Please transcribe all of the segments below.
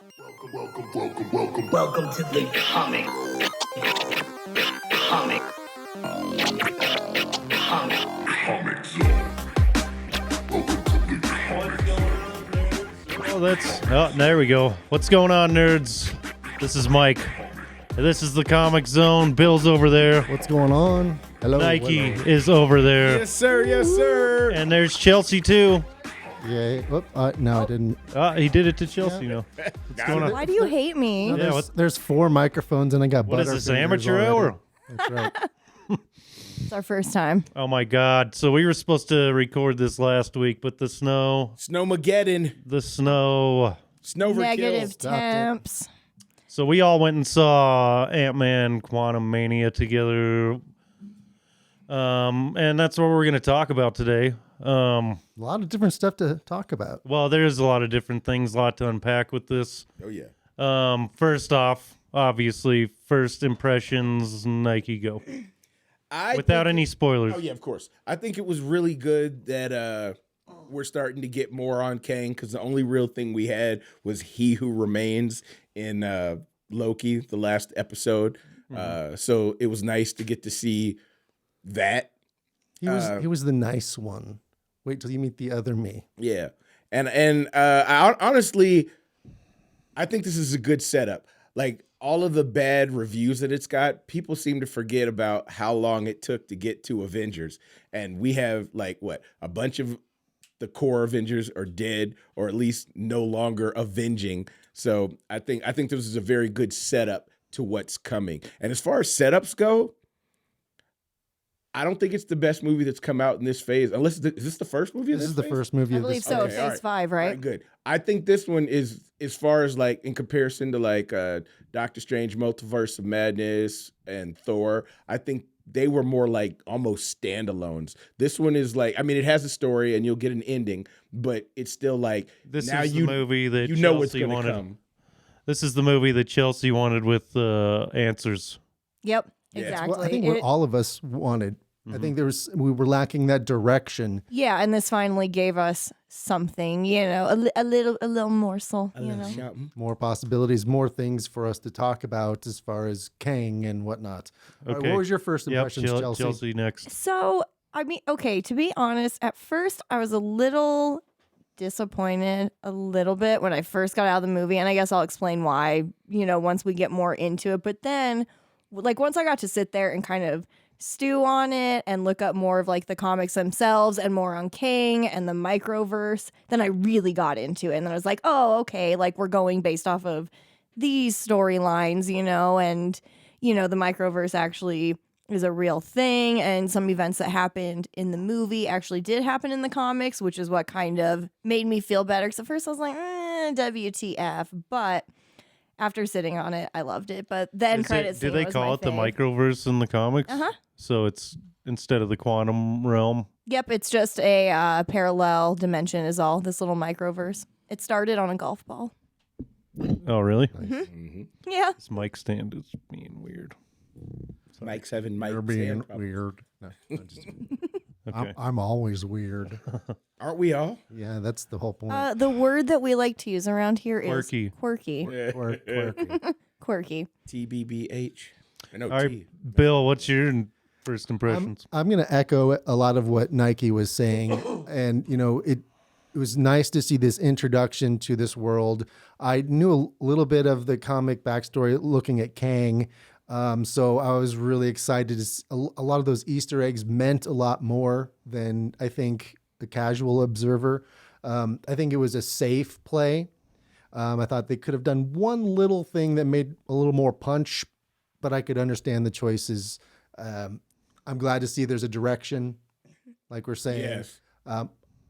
Welcome to the comic zone. There we go. What's going on, nerds? This is Mike. This is the Comic Zone. Bill's over there. What's going on? Hello. Nike is over there. Yes, sir. Yes, sir. And there's Chelsea, too. Yeah. No, I didn't. He did it to Chelsea, now. What's going on? Why do you hate me? No, there's 4 microphones and I got What is butterfingers this, amateur already. hour? That's right. It's our first time. Oh, my God. So we were supposed to record this last week, but the snow. Snowmageddon. Negative Stopped it. temps. So we all went and saw Ant-Man Quantumania together. And that's what we're going to talk about today. A lot of different stuff to talk about. Well, there's a lot of different things, a lot to unpack with this. Oh, yeah. First off, obviously, first impressions, Nike, go. Without any spoilers. Oh, yeah, of course. I think it was really good that we're starting to get more on Kang, because the only real thing we had was He Who Remains in Loki, the last episode. So it was nice to get to see that. He was the nice one. Wait till you meet the other me. Yeah. And I honestly, I think this is a good setup. Like, all of the bad reviews that it's got, people seem to forget about how long it took to get to Avengers. And we have, like, a bunch of the core Avengers are dead, or at least no longer avenging. So I think this is a very good setup to what's coming. And as far as setups go, I don't think it's the best movie that's come out in this phase. Unless, is this the first movie of This this is the phase? first movie I of believe this. so. Okay, all Phase 5, right? All right, good. I think this one is, as far as like in comparison to like Doctor Strange, Multiverse of Madness, and Thor, I think they were more like almost standalones. This one is like, I mean, it has a story and you'll get an ending, but it's still like, This now is the movie that you know what's Chelsea going to wanted. come. This is the movie that Chelsea wanted with answers. Yep, Yeah. exactly. Well, I think what all of us wanted. I think we were lacking that direction. Yeah, and this finally gave us something, a little morsel, Something. More possibilities, more things for us to talk about as far as Kang and whatnot. All right, Okay. what was your first Yep, impressions, Chelsea? Chelsea next. So, I mean, okay, to be honest, at first I was a little disappointed a little bit when I first got out of the movie, and I guess I'll explain why, once we get more into it. But then, like, once I got to sit there and kind of stew on it and look up more of like the comics themselves and more on Kang and the microverse, then I really got into it. And then I was like, oh, okay, like we're going based off of these storylines, and, the microverse actually is a real thing. And some events that happened in the movie actually did happen in the comics, which is what kind of made me feel better. Because at first I was like, WTF. But after sitting on it, I loved it. But then credits. Do they call it the microverse in the comics? Uh-huh. So it's instead of the quantum realm. Yep, it's just a parallel dimension is all, this little microverse. It started on a golf ball. Oh, really? Yeah. This mic stand is being weird. Mike's having Mike You're being stand weird. No, I'm just- Okay. I'm always weird. Aren't we all? Yeah, that's the whole point. The word that we like to use around here is Quirky. quirky. Quirky. Quirky. TBBH. I know All right, T. Bill, what's your first impressions? I'm going to echo a lot of what Nike was saying. And, it was nice to see this introduction to this world. I knew a little bit of the comic backstory looking at Kang. So I was really excited. A lot of those Easter eggs meant a lot more than I think the casual observer. I think it was a safe play. I thought they could have done one little thing that made a little more punch, but I could understand the choices. I'm glad to see there's a direction, like we're saying. Yes.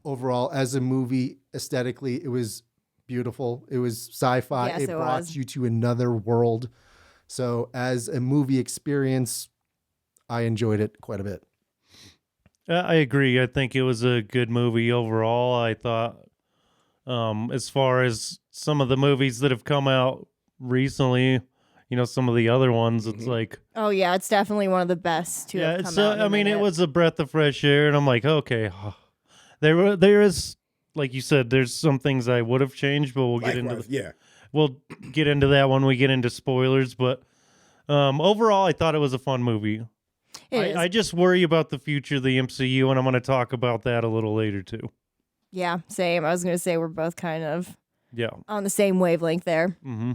Overall, as a movie, aesthetically, it was beautiful. It was sci-fi. Yes, it it brought was. you to another world. So as a movie experience, I enjoyed it quite a bit. I agree. I think it was a good movie overall. I thought, as far as some of the movies that have come out recently, some of the other ones, it's like, Oh, yeah, it's definitely one of the best to have come so out in a I mean, it minute. was a breath of fresh air, and I'm like, okay, there is, like you said, there's some things I would have changed, but we'll get into Likewise, yeah. we'll get into that when we get into spoilers. But overall, I thought it was a fun movie. I just worry about the future of the MCU, and I'm going to talk about that a little later too. Yeah, same. I was going to say we're both kind of Yeah. on the same wavelength there. Mm-hmm.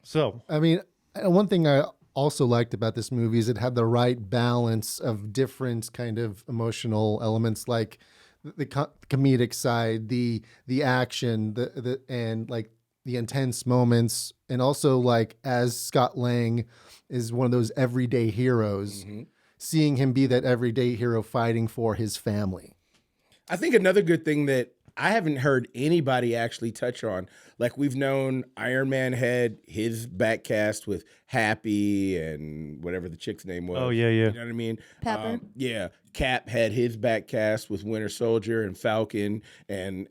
So, I mean, one thing I also liked about this movie is it had the right balance of different kind of emotional elements, like the comedic side, the action, the and like the intense moments, and also like as Scott Lang is one of those everyday heroes, seeing him be that everyday hero fighting for his family. I think another good thing that I haven't heard anybody actually touch on, like we've known Iron Man had his back cast with Happy and whatever the chick's name was. oh yeah. You know what I mean? Pepper. Yeah. Cap had his back cast with Winter Soldier and Falcon. And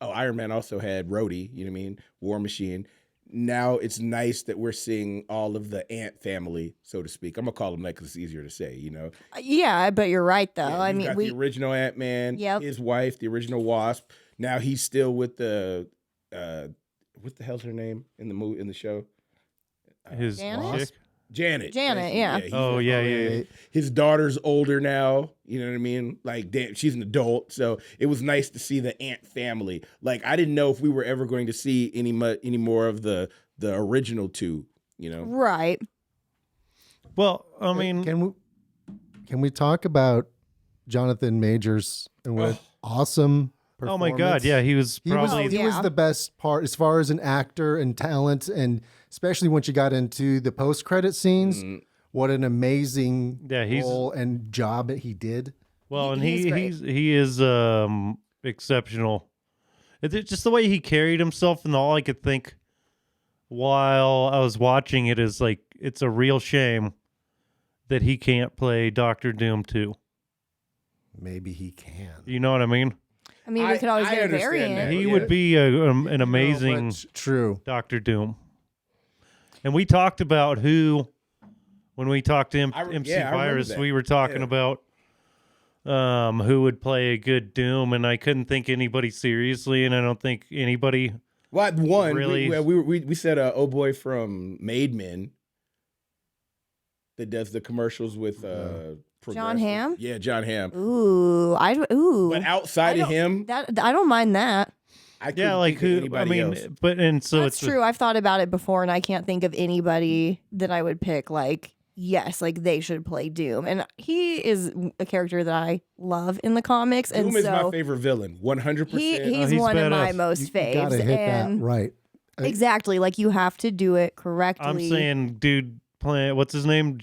Iron Man also had Rhodey, you know what I mean? War Machine. Now it's nice that we're seeing all of the Ant family, so to speak. I'm going to call them that because it's easier to say, you know? Yeah, but you're right though. Yeah, I you've mean, got the original Ant-Man, Yep. his wife, the original Wasp. Now he's still with the what the hell's her name in the show? His Janet? chick. Janet. Janet, Thank you. yeah. he's Oh, with yeah, her. yeah. His daughter's older now. You know what I mean? Like, damn, she's an adult. So it was nice to see the Ant family. Like, I didn't know if we were ever going to see any more of the original two. You know? right. Well, I mean, Can we talk about Jonathan Majors and what awesome oh my God, performance? yeah, he was probably He was Yeah. the best part as far as an actor and talent, and especially once you got into the post-credit scenes. What an amazing he's- role and job that he did. well, and he's great. he is exceptional. It's just the way he carried himself, and all I could think while I was watching it is like it's a real shame that he can't play Doctor Doom too. Maybe he can. You know what I mean? I mean, we could always I get a understand variant. that. He Yeah. would be an amazing True. Doctor Doom. And we talked about who, when we talked to MC I remember Virus, that. we were talking Yeah. about who would play a good Doom, and I couldn't think anybody seriously, and I don't think anybody. Well, one Really? we said oh boy from Made Men that does the commercials with Progressive. Hamm? Yeah, John Hamm. Ooh. But outside of him, I don't mind that. I couldn't Yeah, like think of who? I anybody mean, else. but and so That's it's true. I've thought about it before, and I can't think of anybody that I would pick. Like, yes, like they should play Doom, and he is a character that I love in the comics, and Doom is so my favorite villain, 100%. he's he's one of my badass. most You faves. gotta hit and that right. exactly, like you have to do it correctly. I'm saying, dude, playing what's his name,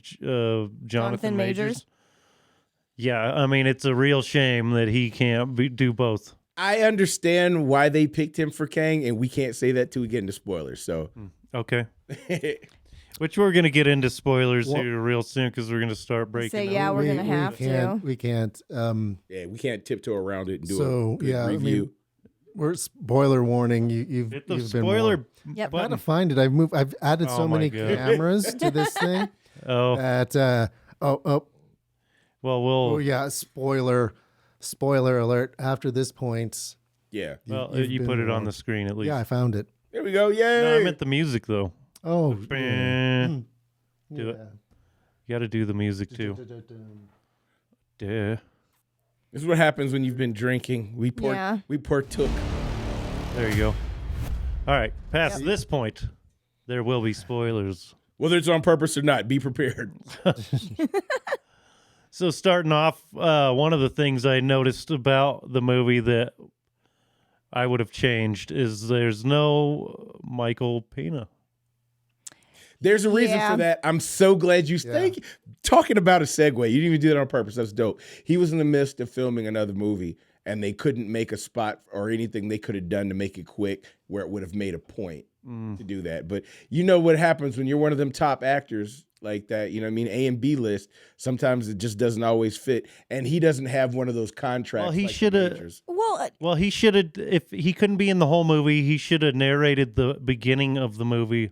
Jonathan Majors. Yeah, I mean, it's a real shame that he can't do both. I understand why they picked him for Kang, and we can't say that till we get into spoilers. So, Okay. Which we're gonna get into spoilers here real soon because we're gonna start breaking. Say, them. yeah, we're gonna have to. We can't. yeah, we can't tiptoe around it and do So, a good yeah, I mean, review. We're spoiler warning. You've Hit the you've been spoiler warned. Yep. I gotta button. find it. I've added Oh so my many God. cameras to this thing Oh, that well, oh yeah, spoiler alert. After this point, Yeah. well, you've you been put it on warned. the screen at least. Yeah, I found it. There we go. No, Yay. I meant the music though. Oh, Do it. You got to do the music too. Duh. This is what happens when you've been drinking. We partook. There you go. All right. Past this point, there will be spoilers. Whether it's on purpose or not, be prepared. So starting off, one of the things I noticed about the movie that I would have changed is there's no Michael Pena. There's a reason Yeah. for that. I'm so glad you thank you. Talking about a segue. You didn't even do that on purpose. That's dope. He was in the midst of filming another movie, and they couldn't make a spot or anything they could have done to make it quick where it would have made a point to do that. But you know what happens when you're one of them top actors like that, you know what I mean? A and B list, sometimes it just doesn't always fit. And he doesn't have one of those contracts. Well, he like the shoulda- majors. Well, he should have, if he couldn't be in the whole movie, he should have narrated the beginning of the movie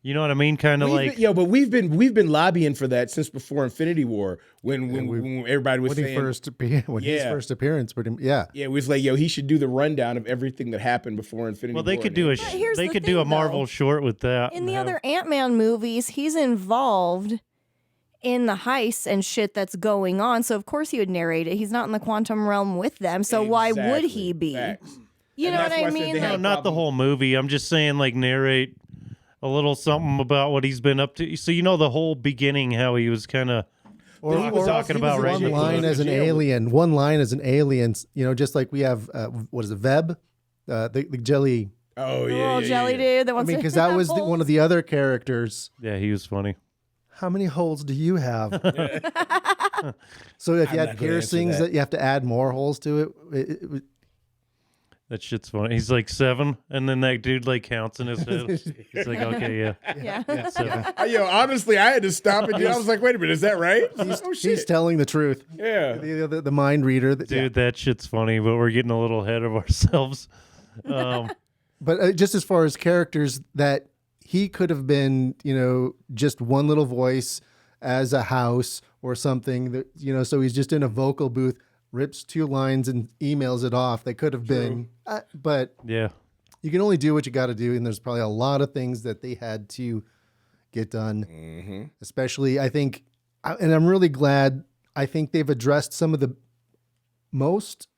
You know what I mean? Kind of like but we've been lobbying for that since before Infinity War when everybody was saying his first appearance. But yeah, we was like, he should do the rundown of everything that happened before Infinity War. Well, they could do a Marvel short with that. In the other Ant-Man movies, he's involved in the heists and shit that's going on. So of course he would narrate it. He's not in the quantum realm with them. So why would he be? Facts. You know what I mean? No, not the whole movie. I'm just saying, like, narrate a little something about what he's been up to. So you know the whole beginning, how he was kind of talking about one line as an alien. One line as an alien. You know, just like we have what is it, Veb, the jelly. Oh yeah, jelly dude. That wants because that was one of the other characters. Yeah, he was funny. How many holes do you have? So if you had piercings, that you have to add more holes to it. That shit's funny. He's like 7, and then that dude like counts in his head. He's like, okay, yeah. 7. Honestly, I had to stop it. I was like, wait a minute, is that right? He's telling the truth. Yeah. The mind reader. Dude, that shit's funny, but we're getting a little ahead of ourselves. But just as far as characters, that he could have been, just one little voice as a house or something that, so he's just in a vocal booth, rips 2 lines and emails it off. They could have been, but yeah, you can only do what you got to do. And there's probably a lot of things that they had to get done, especially I think, and I'm really glad, I think they've addressed some of the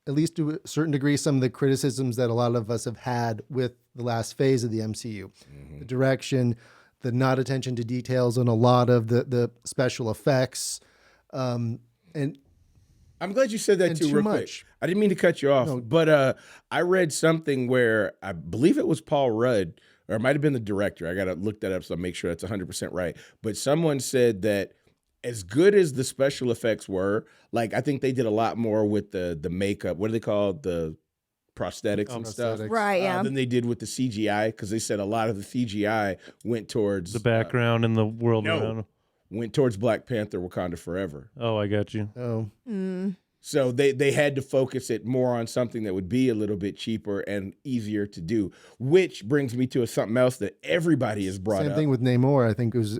at least to a certain degree, some of the criticisms that a lot of us have had with the last phase of the MCU. The direction, the not attention to details on a lot of the special effects. And I'm glad you said that too, real quick. I didn't mean to cut you off, but I read something where I believe it was Paul Rudd, or it might have been the director. I got to look that up so I make sure that's 100% right. But someone said that as good as the special effects were, like I think they did a lot more with the makeup. What do they call the prosthetics and stuff? Right, yeah. Than they did with the CGI, because they said a lot of the CGI went towards the background and the world around. Went towards Black Panther: Wakanda Forever. Oh, I got you. Oh. So they had to focus it more on something that would be a little bit cheaper and easier to do, which brings me to something else that everybody has brought up. Same thing with Namor. I think it was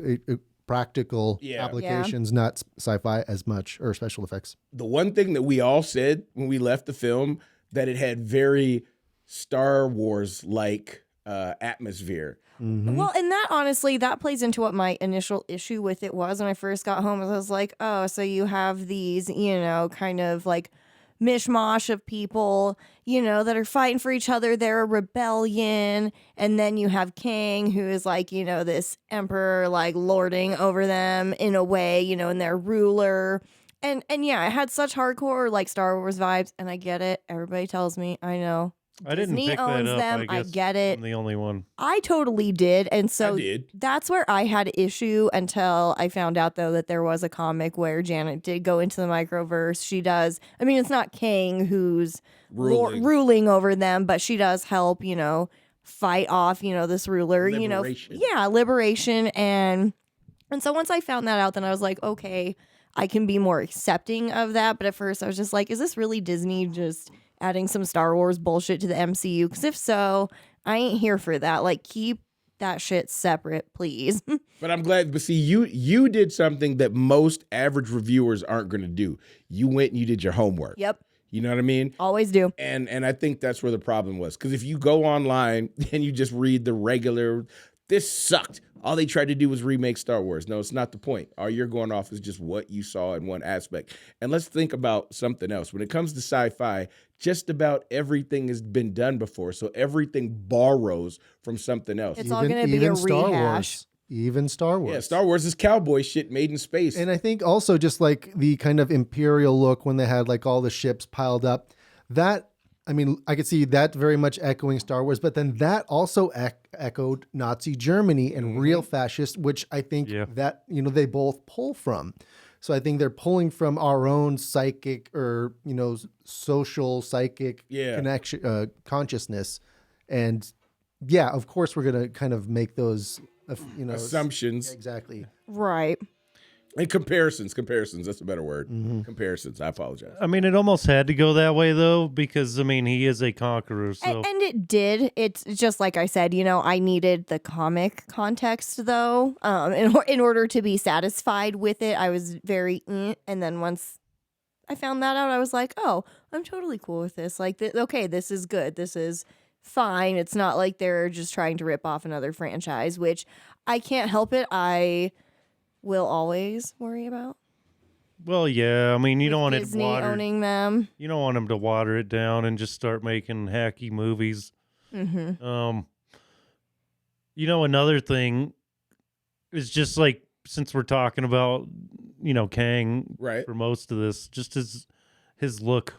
practical applications, not sci-fi as much, or special effects. The one thing that we all said when we left the film, that it had very Star Wars-like atmosphere. Well, and that honestly, that plays into what my initial issue with it was when I first got home. I was like, oh, so you have these, kind of like mishmash of people, that are fighting for each other. They're a rebellion. And then you have Kang, who is like, this emperor, like lording over them in a way, and their ruler. And yeah, it had such hardcore like Star Wars vibes. And I get it. Everybody tells me, I know. I didn't Disney pick owns that up. them. I get it. I'm the only one. I totally did. And so that's where I had issue until I found out, though, that there was a comic where Janet did go into the microverse. She does. I mean, it's not Kang who's ruling over them, but she does help, fight off, this ruler, Liberation. Liberation. And so once I found that out, then I was like, okay, I can be more accepting of that. But at first I was just like, is this really Disney just adding some Star Wars bullshit to the MCU? Because if so, I ain't here for that. Like, keep that shit separate, please. But I'm glad. But see, you did something that most average reviewers aren't going to do. You went and you did your homework. Yep. You know what I mean? Always do. And I think that's where the problem was. Because if you go online and you just read the regular, this sucked. All they tried to do was remake Star Wars. No, it's not the point. All you're going off is just what you saw in one aspect. And let's think about something else. When it comes to sci-fi, just about everything has been done before. So everything borrows from something else. It's all going to be a Star rehash. Wars. Even Star Wars. Yeah, Star Wars is cowboy shit made in space. And I think also just like the kind of Imperial look when they had like all the ships piled up, that, I mean, I could see that very much echoing Star Wars, but then that also echoed Nazi Germany and real fascist, which I think that, they both pull from. So I think they're pulling from our own psychic or, social psychic connection, consciousness. And yeah, of course we're going to kind of make those, assumptions. Exactly. Right. And comparisons. That's a better word. Comparisons. I apologize. I mean, it almost had to go that way though, because I mean, he is a conqueror. So And it did. It's just like I said, I needed the comic context though. In order to be satisfied with it, I was very, and then once I found that out, I was like, oh, I'm totally cool with this. Like, okay, this is good. This is fine. It's not like they're just trying to rip off another franchise, which I can't help it. I will always worry about. well, yeah. I mean, you don't want Disney it watered. owning them. You don't want him to water it down and just start making hacky movies. Mm-hmm. Another thing is just like, since we're talking about, Kang Right. for most of this, just his look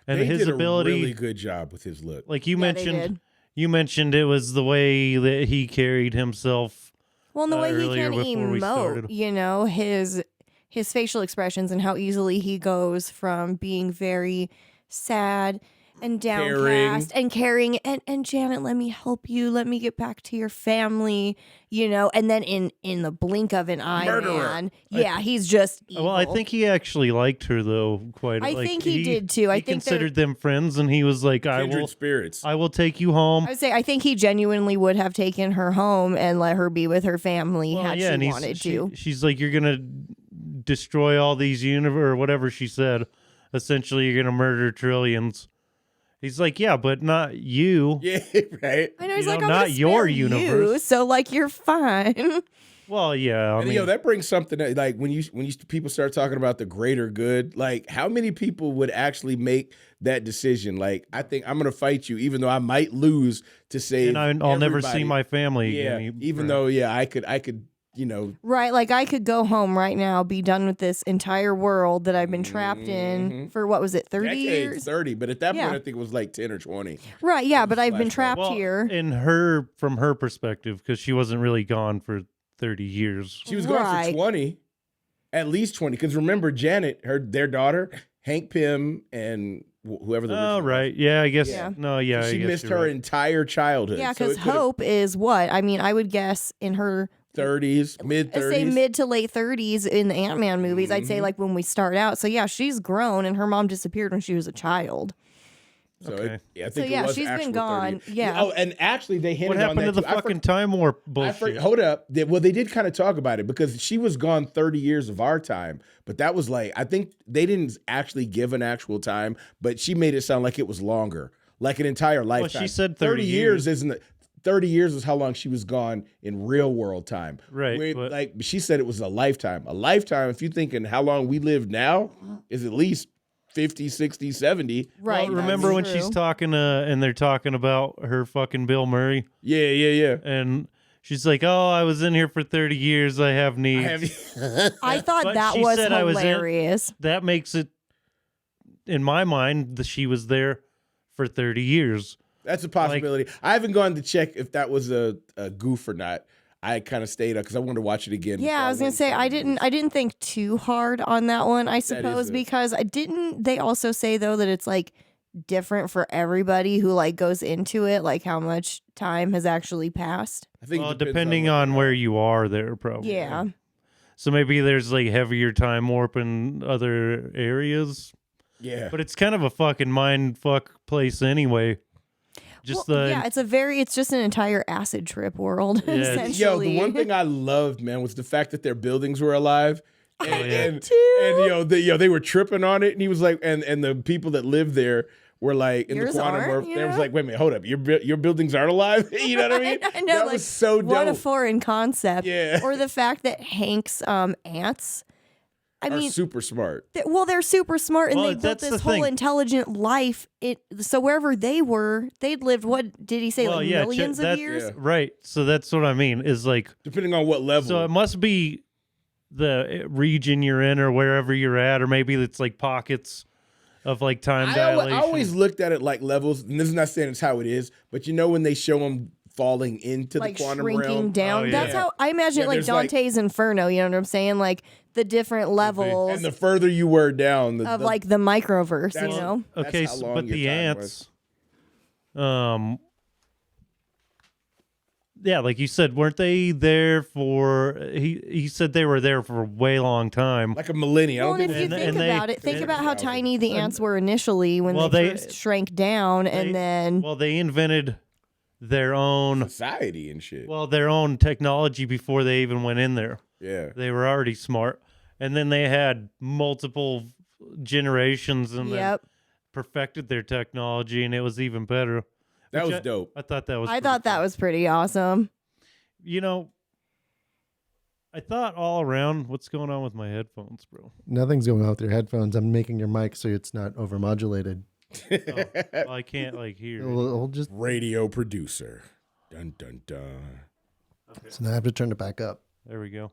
and They his did ability. a really good job with his look. Like you Yeah, they mentioned, did. you mentioned it was the way that he carried himself. Well, and the way he earlier can before we started. emote, his facial expressions and how easily he goes from being very sad and downcast and caring and Janet, let me help you, let me get back to your family, and then in the blink of an eye, Murderer. man, he's just evil. Well, I think he actually liked her though. I think he did, too. I He think considered them friends, and he was like, Kindred spirits. I will take you home." I would say I think he genuinely would have taken her home and let her be with her family had and she wanted to. She's like, "You're gonna destroy all these universe," or whatever she said. Essentially, you're gonna murder trillions. He's like, "Yeah, but not you." Yeah, right. I know he's You like, know, I'm not gonna your spare you, universe. so like you're fine. Well, yeah. I And, mean, that brings something that, like when you people start talking about the greater good, like how many people would actually make that decision? Like, I think I'm going to fight you, even though I might lose to save. and I'll never everybody. see my family Yeah, again. even though I could. Right, like I could go home right now, be done with this entire world that I've been trapped in for what was it, 30 decades, years? 30, but at that point Yeah. I think it was like 10 or 20. Right, yeah, but I've been flashback. trapped Well, here. from her perspective, because she wasn't really gone for 30 years. She was gone for Right. 20, at least 20. Because remember, Janet, their daughter, Hank Pym, and whoever the Oh, original right. Yeah, I guess. Yeah. No, yeah. was. I She guess missed you're her right. entire childhood. Yeah, So because it could've- Hope is what? I mean, I would guess in her 30s, mid I say 30s. mid to late 30s in the Ant-Man movies. I'd Mm-hmm. say like when we start out. So yeah, she's grown and her mom disappeared when she was a child. So Okay. I So think yeah, it was she's been actual gone. 30. Yeah. Oh, and actually they hinted What happened on to that the too. fucking time warp bullshit? Hold up. Well, they did kind of talk about it because she was gone 30 years of our time, but that was like, I think they didn't actually give an actual time, but she made it sound like it was longer, like an entire lifetime. she said 30 years isn't it? 30 years is how long she was gone in real world time. Right, but- Like she said it was a lifetime. A lifetime, if you're thinking how long we live now, is at least 50, 60, 70. Right. Well, remember when she's talking and they're talking about her fucking Bill Murray, Yeah. and she's like, "Oh, I was in here for 30 years. I have needs." I thought But that she was said I was in- hilarious. That makes it, in my mind, that she was there for 30 years. That's a possibility. I haven't gone to check if that was a goof or not. I kind of stayed up because I wanted to watch it again. Yeah, I was gonna say I didn't think too hard on that one, I suppose, because I didn't. They also say though that it's like different for everybody who like goes into it, like how much time has actually passed. I think it Well, depends depending on where you are there, probably. Yeah. So maybe there's like heavier time warp in other areas, Yeah. but it's kind of a fucking mind fuck place anyway. Just Well, yeah, it's just an entire acid trip world. Yeah. Essentially. Yo, the one thing I loved, man, was the fact that their buildings were alive. And, too. they were tripping on it, and he was like, and the people that lived there were like in Yours the quantum aren't, warp. you They was know? like, wait a minute, hold up, your buildings aren't alive. You know what I mean? I know, that like, was so dope. what a foreign concept. Yeah. Or the fact that Hank's ants. I Are mean, super smart. they're super smart, and Well, they built that's the this whole thing. intelligent life. So wherever they were, they'd lived. What did he say? Well, like yeah, millions of years. Yeah. right. So that's what I mean. Is like, Depending on what level. so it must be the region you're in or wherever you're at, or maybe it's like pockets of like time dilation. I always looked at it like levels, and this is not saying it's how it is, but you know when they show them falling into Like the quantum shrinking realm, down. Oh, yeah. That's how I imagine Yeah, it, like there's, like- Dante's Inferno. You know what I'm saying? Like the different levels and the further you were down, of like the microverse. You That's- know? That's Okay, how long but your the time ants, yeah, like you said, weren't they there for? He said they were there for a way long time. Like a millennium. Well, I don't and if think you and- think and they- about it, think and- about how tiny the ants were initially when Well, they they- first shrank down, and then Well, they invented their own society and shit. their own technology before they even went in there. Yeah. They were already smart, and then they had multiple generations and then yep. perfected their technology, and it was even better. That Which was dope. I thought that was. I pretty thought that cool. was pretty awesome. You know, I thought all around, what's going on with my headphones, bro? Nothing's going on with your headphones. I'm making your mic so it's not overmodulated. Well, I can't like hear. We'll just Radio producer. Dun dun dun. so now I have to turn it back up. There we go.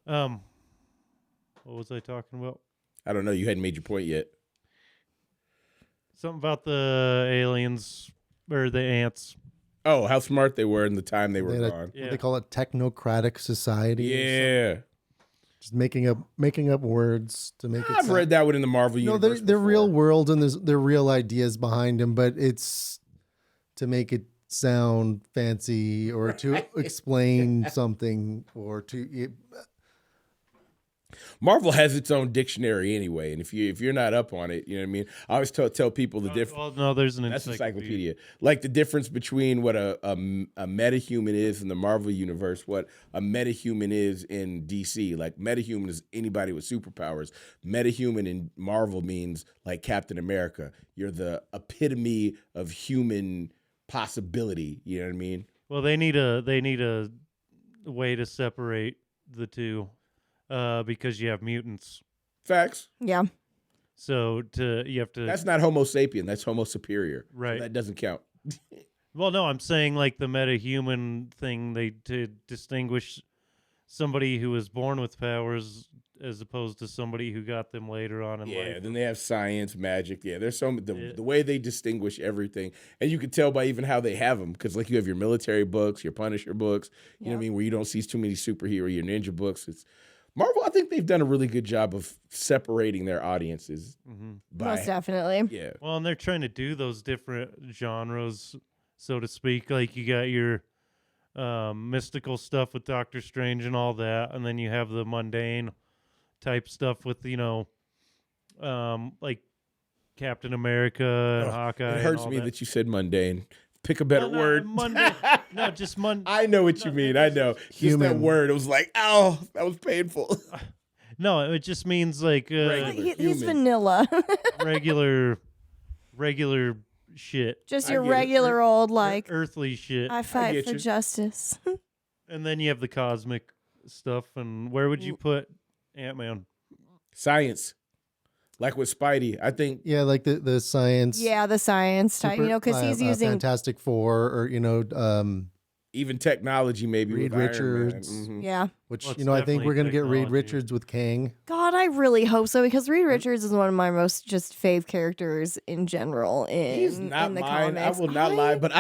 What was I talking about? I don't know. You hadn't made your point yet. Something about the aliens or the ants. Oh, how smart they were in the time they were They had gone. what Yeah. they call it technocratic society. or something. Yeah. Just making up words to make it. I've read that one in the Marvel No, universe. they're real before. world and they're real ideas behind them, but it's to make it sound fancy or to explain something or to. Marvel has its own dictionary anyway, and if you're not up on it, you know what I mean. I always tell people the difference. Well, no, there's an That's encyclopedia. encyclopedia. Like the difference between what a metahuman is in the Marvel universe, what a metahuman is in DC. Like metahuman is anybody with superpowers. Metahuman in Marvel means like Captain America. You're the epitome of human possibility. You know what I mean? Well, they need a way to separate the two, because you have mutants. Facts. Yeah. So you have to. That's not Homo sapien. That's Homo superior. So Right. that doesn't count. Well, no, I'm saying like the metahuman thing. They to distinguish somebody who was born with powers as opposed to somebody who got them later on in Yeah, life. then they have science, magic. Yeah, there's Yeah. the way they distinguish everything, and you can tell by even how they have them. Because like you have your military books, your Punisher books. You know what I mean, where you don't see too many superhero, your ninja books. It's Marvel. I think they've done a really good job of separating their audiences. By Most definitely. yeah, Well, and they're trying to do those different genres, so to speak. Like you got your mystical stuff with Doctor Strange and all that, and then you have the mundane type stuff with like Captain America and Hawkeye. it hurts and all me that. that you said mundane. Pick a better word. Mundane. No, just I know what you mean. I know. Just that Human. word. It was like, oh, that was painful. No, it just means like Regular. He's Human. vanilla. regular shit, Just I your get it. regular old, like, earthly shit. I fight get for you. justice. And then you have the cosmic stuff. And where would you put Ant-Man? Science, like with Spidey. I think Yeah, like the science. Yeah, the science type, because he's using. Fantastic Four or even technology, maybe Reed with Iron Man. Richards. Mhm. Yeah. which Well, it's I think we're gonna definitely get Reed technology. Richards with Kang. God, I really hope so, because Reed Richards is one of my most just fave characters in general He's in not the mine. comics. I will not lie, but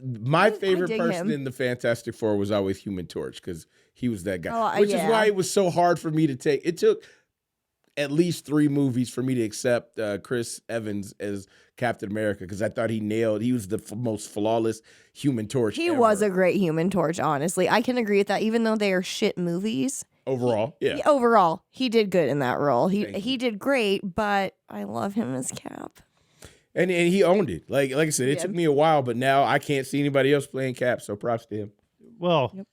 my favorite dig person him. in the Fantastic Four was always Human Torch because he was that guy. Oh, Which yeah. is why it was so hard for me to take. It took at least 3 movies for me to accept Chris Evans as Captain America because I thought he was the most flawless Human Torch. He ever. was a great Human Torch, honestly. I can agree with that, even though they are shit movies. overall. Yeah. Overall, he did good in that role. Thank He did great, but I love him as Cap. And he owned it. Like I said, it took me a while, but now I can't see anybody else playing Cap. So props to him. Well, Yep.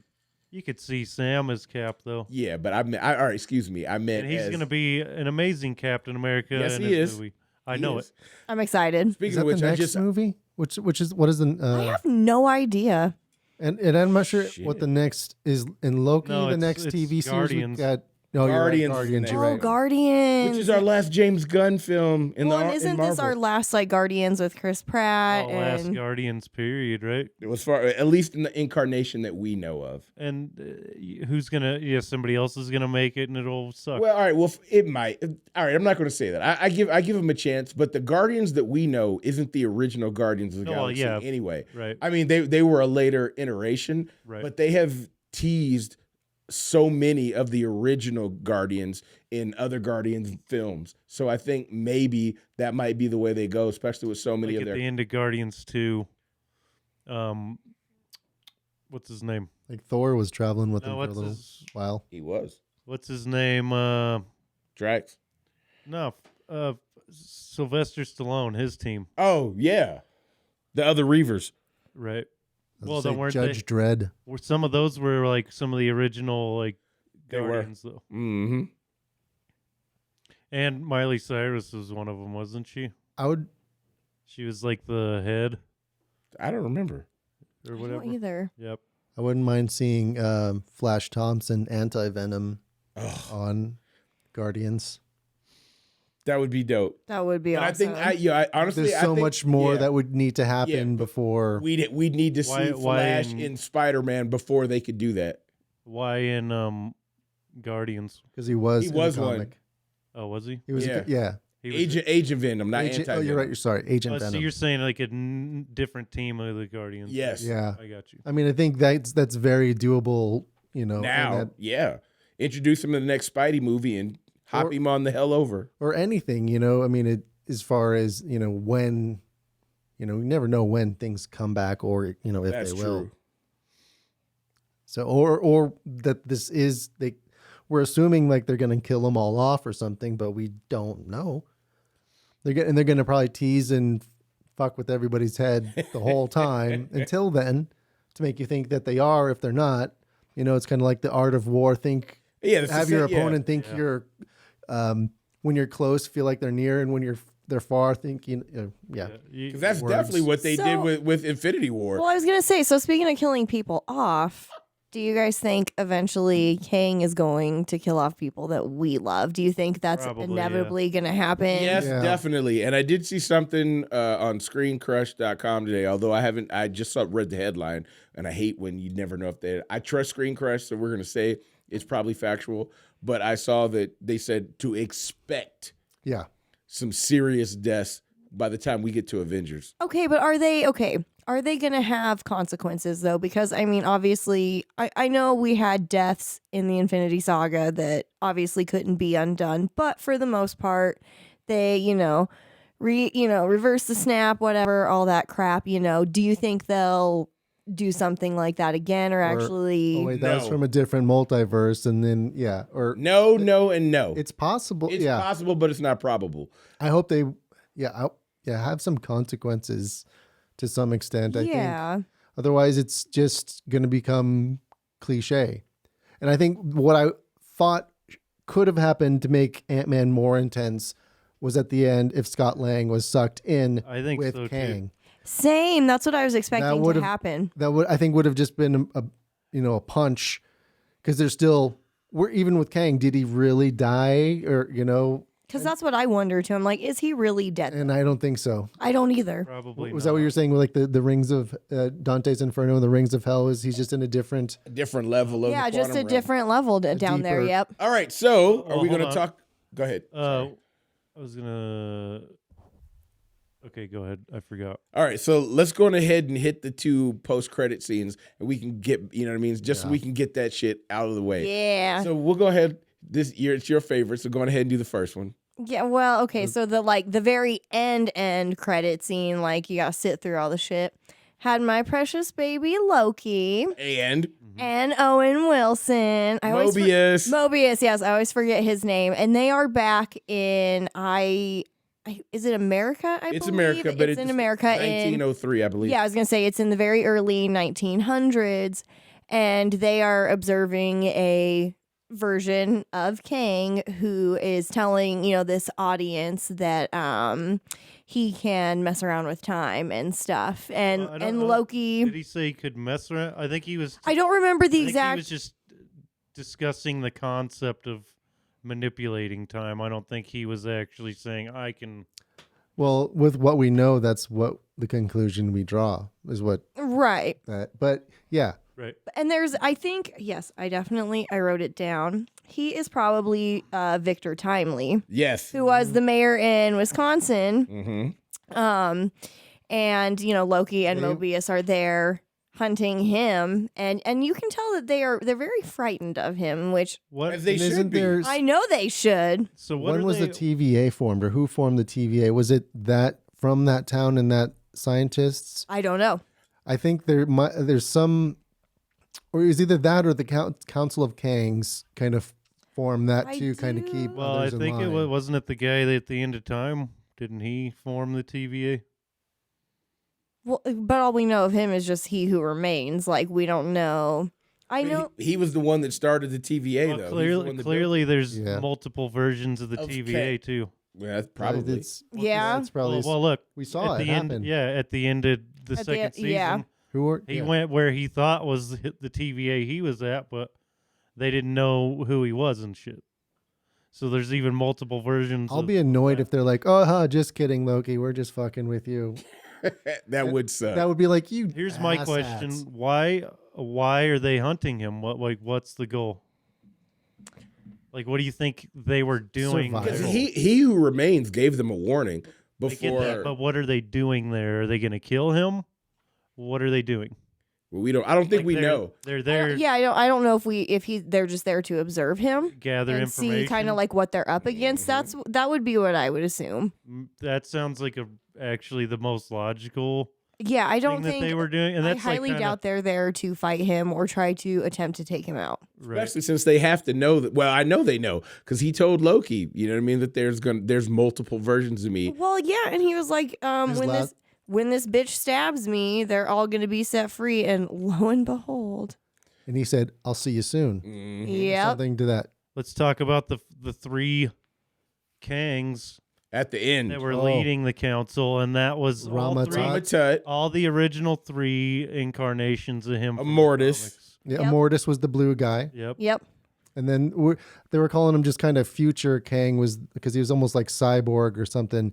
you could see Sam as Cap though. Yeah, but all right, excuse me. I meant And he's as- going to be an amazing Captain America Yes, in he this is. movie. I He know is. it. I'm excited. Is Speaking that of which, the I next just movie? What is the? I have no idea. And I'm not sure Shit. what the next is in Loki. No, the it's- next it's TV series Guardians. we got. No, you're right, Guardians is Guardians. the You're Oh, right. Guardians. which is our last James Gunn film in well, the and in isn't Marvel. this our last like Guardians with Chris Pratt Last and Guardians period, right? It was far, at least in the incarnation that we know of. And who's gonna? Yeah, somebody else is gonna make it, and it'll suck. Well, all right. Well, it might. All right, I'm not going to say that. I give him a chance, but the Guardians that we know isn't the original Guardians of the Oh, well, Galaxy yeah. anyway. Right. I mean, they were a later iteration, Right. but they have teased so many of the original Guardians in other Guardians films. So I think maybe that might be the way they go, especially with so many Like of at their. the end of Guardians 2, what's his name? Like Thor was traveling with No, him for a what's little his while. He was what's his name? Drax. No, Sylvester Stallone, his team, Oh yeah, the other Reavers. right? I was Well, gonna then say weren't Judge they? Dredd. Were some of those were like some of the original like They were. Guardians though? Mm-hmm. And Miley Cyrus was one of them, wasn't she? I would. She was like the head I don't remember. or I whatever. don't either. Yep. I wouldn't mind seeing Flash Thompson anti-Venom Ugh, on Guardians. that would be dope. That would be But awesome. I think I honestly There's I so think- much more yeah, that would need to happen but before. we need to see Why Flash in Spider-Man before they could do that. Why in Guardians? Because he was He in was the one. comic. Oh, was he? He was Yeah. yeah. He was Agent Venom, not Agent, anti. oh, you're right. You're sorry. Agent So Venom. you're saying like a different team of the Guardians? Yes. Yeah. I got you. I mean, I think that's very doable. You know, and Now, that- yeah, introduce him in the next Spidey movie and hop Or- him on the hell over. or anything. You know, I mean, as far as when, you never know when things come back, or if That's they will. true. So or that this is we're assuming like they're gonna kill them all off or something, but we don't know. They're gonna probably tease and fuck with everybody's head the whole time until then to make you think that they are. If they're not, it's kind of like the art of war. Yeah, that's Have the your same- yeah. opponent think you're when you're close, feel like they're near, and when they're far, thinking yeah. Because that's Words. definitely what they did So- with Infinity War. Well, I was gonna say. So speaking of killing people off, do you guys think eventually Kang is going to kill off people that we love? Do you think that's Probably, inevitably gonna happen? Yes, Yeah. definitely. And I did see something on screencrush.com today, although I just read the headline, and I hate when you never know if I trust Screen Crush, so we're going to say it's probably factual, but I saw that they said to expect Yeah. some serious deaths by the time we get to Avengers. Okay, but are they okay? Are they going to have consequences though? Because I mean, obviously, I know we had deaths in the Infinity Saga that obviously couldn't be undone, but for the most part, they reverse the snap, whatever, all that crap. Do you think they'll do something like that again, or actually? Oh wait, that was No. from a different multiverse, and then or No, and no. it's possible. It's yeah, possible, but it's not probable. I hope they have some consequences to some extent. I think Yeah. otherwise it's just going to become cliche. And I think what I thought could have happened to make Ant-Man more intense was at the end if Scott Lang was sucked in I think with so, too. Kang. Same. That's what I was expecting to would've- happen. That would have just been a punch, because there's still even with Kang, did he really die, or Because that's what I wonder too. I'm like, is he really dead? and I don't think so. I don't either. Probably Was that what not. you're saying with like the rings of Dante's Inferno and the rings of hell? Is he's just in a different? A different level of Yeah, the just quantum a realm. different level down there. deeper- Yep. All right, so are Well, we going hold to on. talk? Go ahead. I was gonna. Okay, go ahead. I forgot. All right, so let's go on ahead and hit the 2 post-credit scenes, and we can get, you know what I mean, just so we can get that shit out of the way. Yeah. So we'll go ahead. It's your favorite, so go on ahead and do the first one. Yeah. Well, okay. So the very end credit scene, like you gotta sit through all the shit. Had my precious baby Loki And and Owen Wilson. I always Mobius. Mobius. Yes, I always forget his name. And they are back in is it America? It's believe? America, but it's in America in 1903, I believe. Yeah, I was going to say it's in the very early 1900s, and they are observing a version of Kang who is telling, this audience that he can mess around with time and stuff. And I don't and know. Loki, Did he say he could mess around? I think he was. I don't remember the I think he exact was just discussing the concept of manipulating time. I don't think he was actually saying I can. Well, with what we know, that's what the conclusion we draw is what right. that. But yeah, Right. And there's, I think, yes, I wrote it down. He is probably Victor Timely, Yes. who was the mayor in Wisconsin. Mm-hmm. And Loki and They- Mobius are there hunting him, and you can tell that they're very frightened of him, which What? As they and should isn't be. there? I know they should. So what When are was they, the TVA formed, or who formed the TVA? Was it that from that town and that scientists? I don't know. I think there's some Or it was either that or the Council of Kangs kind of formed that I to kind of do- keep Well, I others in think it line. wasn't it the guy that at the end of time didn't he form the TVA? Well, but all we know of him is just he who remains. Like we don't know. I know. He was the one that started the TVA, Well, though. He's the clearly, one that built clearly, there's Yeah. multiple versions of the Of TVA too. it. Yeah, that's probably. It's, Yeah. it's probably Well, look, we saw at it the happen. end. Yeah, at the end of the At the second end- season, yeah. Who were he yeah. went where he thought was the TVA he was at, but they didn't know who he was and shit. So there's even multiple versions. I'll of be annoyed that. if they're like, "Oh, just kidding, Loki. We're just fucking with you." That would suck. That would be like you. Here's my asshats. question: Why are they hunting him? What's the goal? Like, what do you think they were doing? Survival. Because there? he who remains gave them a warning I get that, before. but what are they doing there? Are they going to kill him? What are they doing? We don't. I don't think Like, we they're- know. They're there Yeah, I don't know if they're just there to observe him gather and information. Mm-hmm. see kind of like what they're up against. That would be what I would assume. That sounds like actually the most logical Yeah, I don't thing that think they were doing, and I that's highly like kinda, doubt they're there to fight him or try to attempt to take him out. right. Especially since they have to know that. Well, I know they know because he told Loki. You know what I mean? That there's multiple versions of me. Well, yeah, and he was like, His when this bitch stabs me, they're all gonna be set free, and lo and behold, And he said, "I'll see you soon." yep. Something to that. Let's talk about the three Kangs At the end, that were Oh. leading the council, and that was all Rama three, Tut. Ramatut, all the original three incarnations of him. from the Immortus. comics. Yeah, Yep. Mortis was the blue guy, Yep. Yep. and then they were calling him just kind of future Kang was because he was almost like cyborg or something.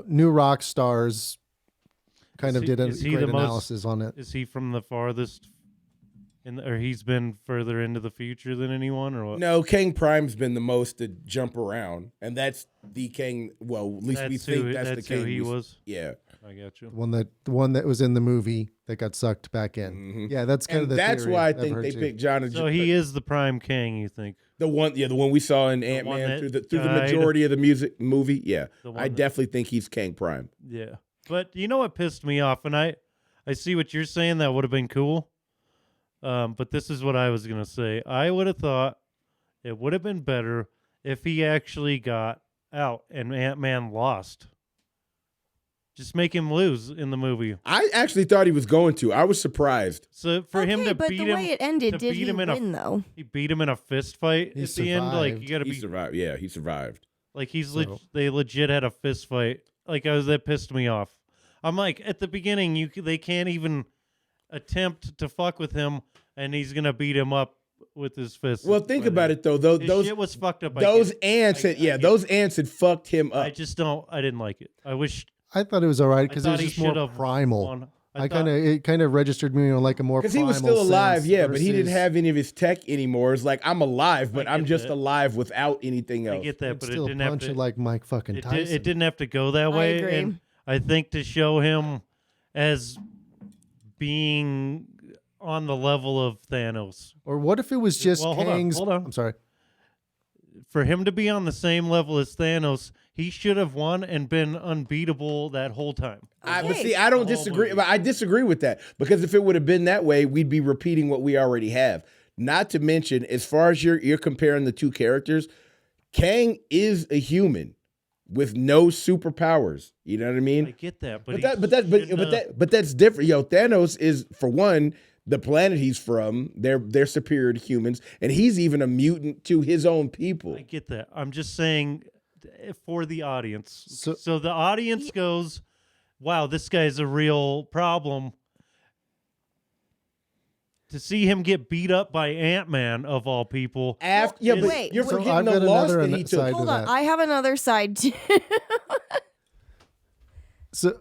New Rock Stars kind Is of he- did a is he great the most- analysis on it. Is he from the farthest, or he's been further into the future than anyone, or what? No, Kang Prime's been the most to jump around, and that's the Kang. Well, at least we That's think who, that's the that's Kang. who he we- was. Yeah, I got you. The one that was in the movie that got sucked back in. Yeah, that's kind and of the that's theory why I I've think heard they too. picked John. So he is the prime Kang, you think? the one we saw in one Ant-Man that through the died. majority of the movie. Yeah, The one I that- definitely think he's Kang Prime. Yeah. But you know what pissed me off? And I see what you're saying. That would have been cool. But this is what I was going to say. I would have thought it would have been better if he actually got out and Ant-Man lost. Just make him lose in the movie. I actually thought he was going to. I was surprised. So for him Okay, to but beat the him, way it ended, to did beat he him in a- win though? he beat him in a fist fight He at the end. Like you survived. got to He be survived. Yeah, he survived. like he's So- they legit had a fist fight. Like that pissed me off. I'm like at the beginning they can't even attempt to fuck with him, and he's gonna beat him up with his fist. Well, think about it though. His Those shit was fucked up. those I get ants it. had I get those ants had fucked him I up. just don't. I didn't like it. I wish I thought it was all right I because it thought was he just more should have primal. won. It kind of registered me on like a more Because he was primal still alive, sense yeah, but he didn't versus- have any of his tech anymore. It's like I'm alive, but I I'm get just that. alive without anything I else. get that, It'd but it still didn't have punch to. it like Mike fucking Tyson. It didn't have to go that way. agree. And I think to show him as being on the level of Thanos. Or what if it was just Well, hold on, Kang's? hold on. I'm sorry. For him to be on the same level as Thanos, he should have won and been unbeatable that whole time. But Okay. see, I don't The whole disagree. movie. But I disagree with that because if it would have been that way, we'd be repeating what we already have. Not to mention, as far as you're comparing the two characters, Kang is a human with no superpowers. You know what I mean? I get that, but That's different. Yo, Thanos is, for one, the planet he's from. They're superior to humans, and he's even a mutant to his own people. I get that. I'm just saying for the audience. So- So the audience goes, "Wow, this guy's a real problem." To see him get beat up by Ant-Man of all people. But wait, you're wait. So forgetting I've the got loss another that he side took. to Hold on, that. I have another side too. So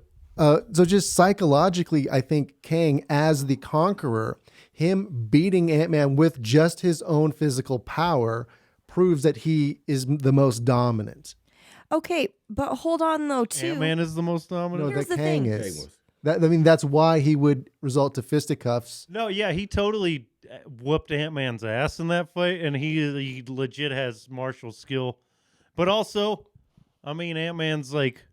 just psychologically, I think Kang as the conqueror, him beating Ant-Man with just his own physical power proves that he is the most dominant. Okay, but hold on though too. Ant-Man is the most No, dominant. Here's that the Kang thing. is. Kang was. That's why he would result to fisticuffs. No, yeah, he totally whooped Ant-Man's ass in that fight, and he legit has martial skill. But also, I mean, Ant-Man's like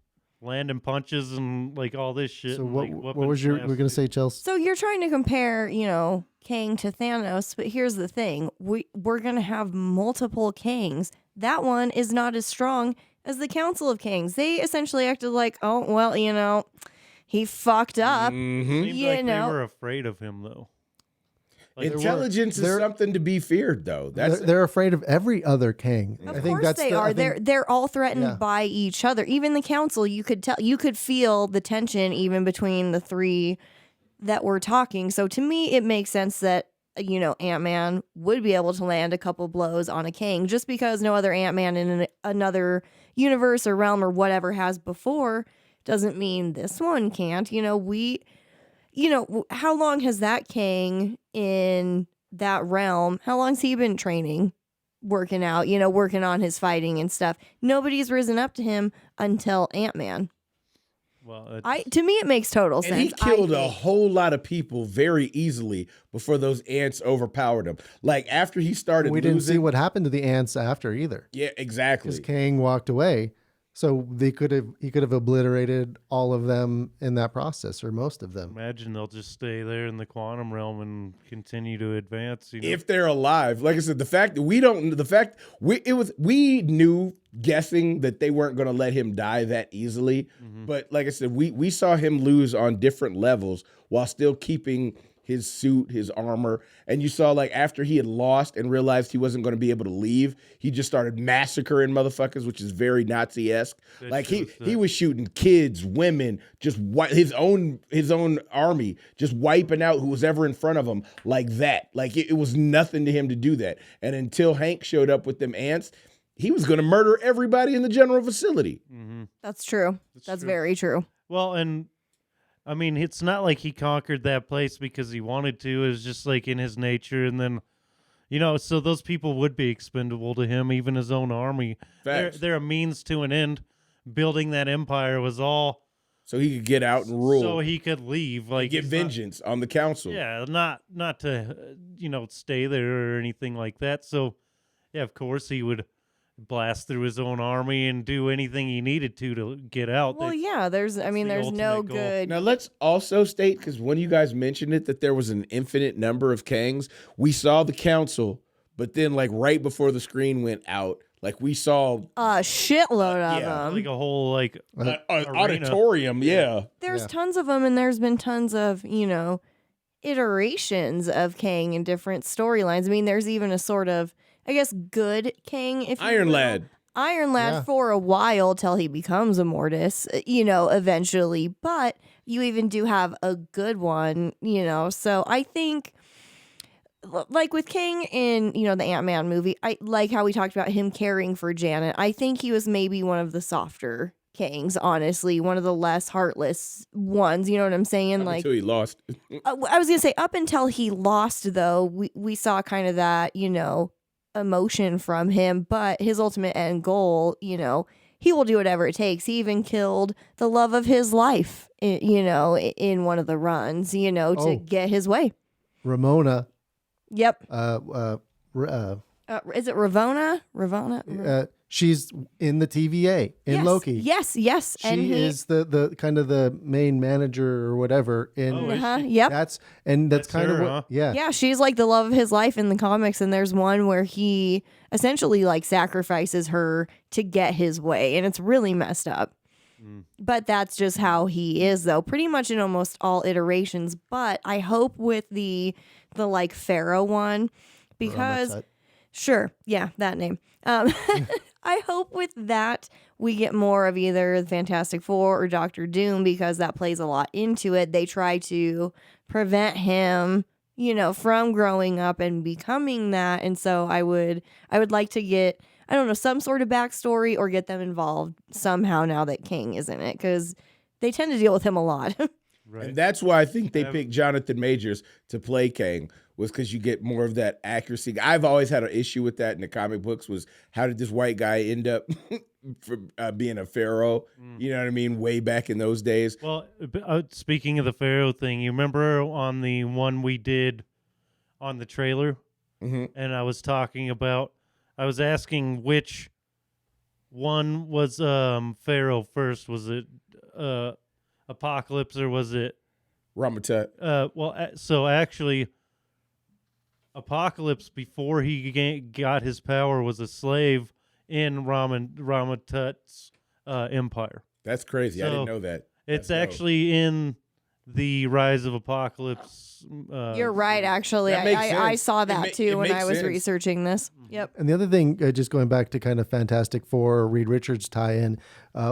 landing punches and like all this shit. So and, what like, was your? We're gonna say, Chelsea. So you're trying to compare, Kang to Thanos, but here's the thing: we're gonna have multiple Kangs. That one is not as strong as the Council of Kangs. They essentially acted like, oh well, he fucked up. Mhm. Seemed you like know. they were afraid of him though. Like, Intelligence is they're- something to be feared, though. That's They're afraid of every other Kang. Of I think course that's they the, are. I think- They're all threatened Yeah. by each other. Even the council, you could feel the tension even between the three that were talking. So to me, it makes sense that Ant-Man would be able to land a couple blows on a Kang just because no other Ant-Man in another universe or realm or whatever has before doesn't mean this one can't. How long has that Kang in that realm? How long's he been training, working out, working on his fighting and stuff? Nobody's risen up to him until Ant-Man. well, To me, it makes total sense. And he killed a whole lot of people very easily before those ants overpowered him. Like after he started we losing, didn't see what happened to the ants after either, yeah, exactly. because Kang walked away. So he could have obliterated all of them in that process, or most of them. imagine they'll just stay there in the quantum realm and continue to advance. If they're alive, like I said, we knew guessing that they weren't going to let him die that easily. But like I said, we saw him lose on different levels while still keeping his suit, his armor. And you saw like after he had lost and realized he wasn't going to be able to leave, he just started massacring motherfuckers, which is very Nazi-esque. Like he was shooting kids, women, just his own army, just wiping out who was ever in front of him like that. Like it was nothing to him to do that. And until Hank showed up with them ants, he was going to murder everybody in the general facility. That's true. That's very true. Well, and I mean, it's not like he conquered that place because he wanted to. It was just like in his nature. And then, so those people would be expendable to him, even his own army. Facts. They're a means to an end. Building that empire was all So he could get out and rule. so he could leave. Like get it's not- vengeance on the council. Yeah, not to stay there or anything like that. So yeah, of course he would blast through his own army and do anything he needed to get out. Well, yeah, there's no ultimate goal. good. Now let's also state, because when you guys mentioned it, that there was an infinite number of Kangs. We saw the council, but then like right before the screen went out, like we saw A shitload of Yeah, them. like a whole an arena. auditorium. Yeah. There's Yeah. tons of them, and there's been tons of, iterations of Kang in different storylines. I mean, there's even a sort of, I guess, good Kang, if you Iron will. Lad. Iron Lad Yeah. for a while till he becomes a Mortis, eventually. But you even do have a good one, So I think, like with Kang in, the Ant-Man movie, I like how we talked about him caring for Janet. I think he was maybe one of the softer Kangs, honestly, one of the less heartless ones. You know what I'm saying? Like, Until he lost. I was gonna say, up until he lost, though, we saw kind of that, emotion from him. But his ultimate end goal, he will do whatever it takes. He even killed the love of his life, in one of the runs, to Oh. get his way. Ramona, Yep. Is it Ravonna? she's in the TVA in Yes, Loki. Yes. And She he, is the kind of the main manager or whatever in Oh, is she? Yep. that's That's kind of her, what huh? Yeah, she's like the love of his life in the comics, and there's one where he essentially like sacrifices her to get his way, and it's really messed up. But that's just how he is, though, pretty much in almost all iterations. But I hope with the like Pharaoh one, because Tut. sure, yeah, that name. I hope with that we get more of either the Fantastic Four or Doctor Doom, because that plays a lot into it. They try to prevent him, from growing up and becoming that. And so I would like to get, I don't know, some sort of backstory or get them involved somehow now that Kang is in it, because they tend to deal with him a lot. Right. And that's why I think they picked Jonathan Majors to play Kang, was because you get more of that accuracy. I've always had an issue with that in the comic books, was how did this white guy end up being a pharaoh? You know what I mean? Way back in those days. Well, speaking of the Pharaoh thing, you remember on the one we did on the trailer, Mhm. and I was asking which one was Pharaoh first. Was it Apocalypse, or was it? Ramatut. So actually, Apocalypse, before he got his power, was a slave in Ramatut's empire. That's crazy. I So didn't know that. It's That's dope. actually in the Rise of Apocalypse. You're right, actually. That makes I sense. saw It that ma- too it when I makes was sense. researching this. Yep. And the other thing, just going back to kind of Fantastic Four, Reed Richards tie-in,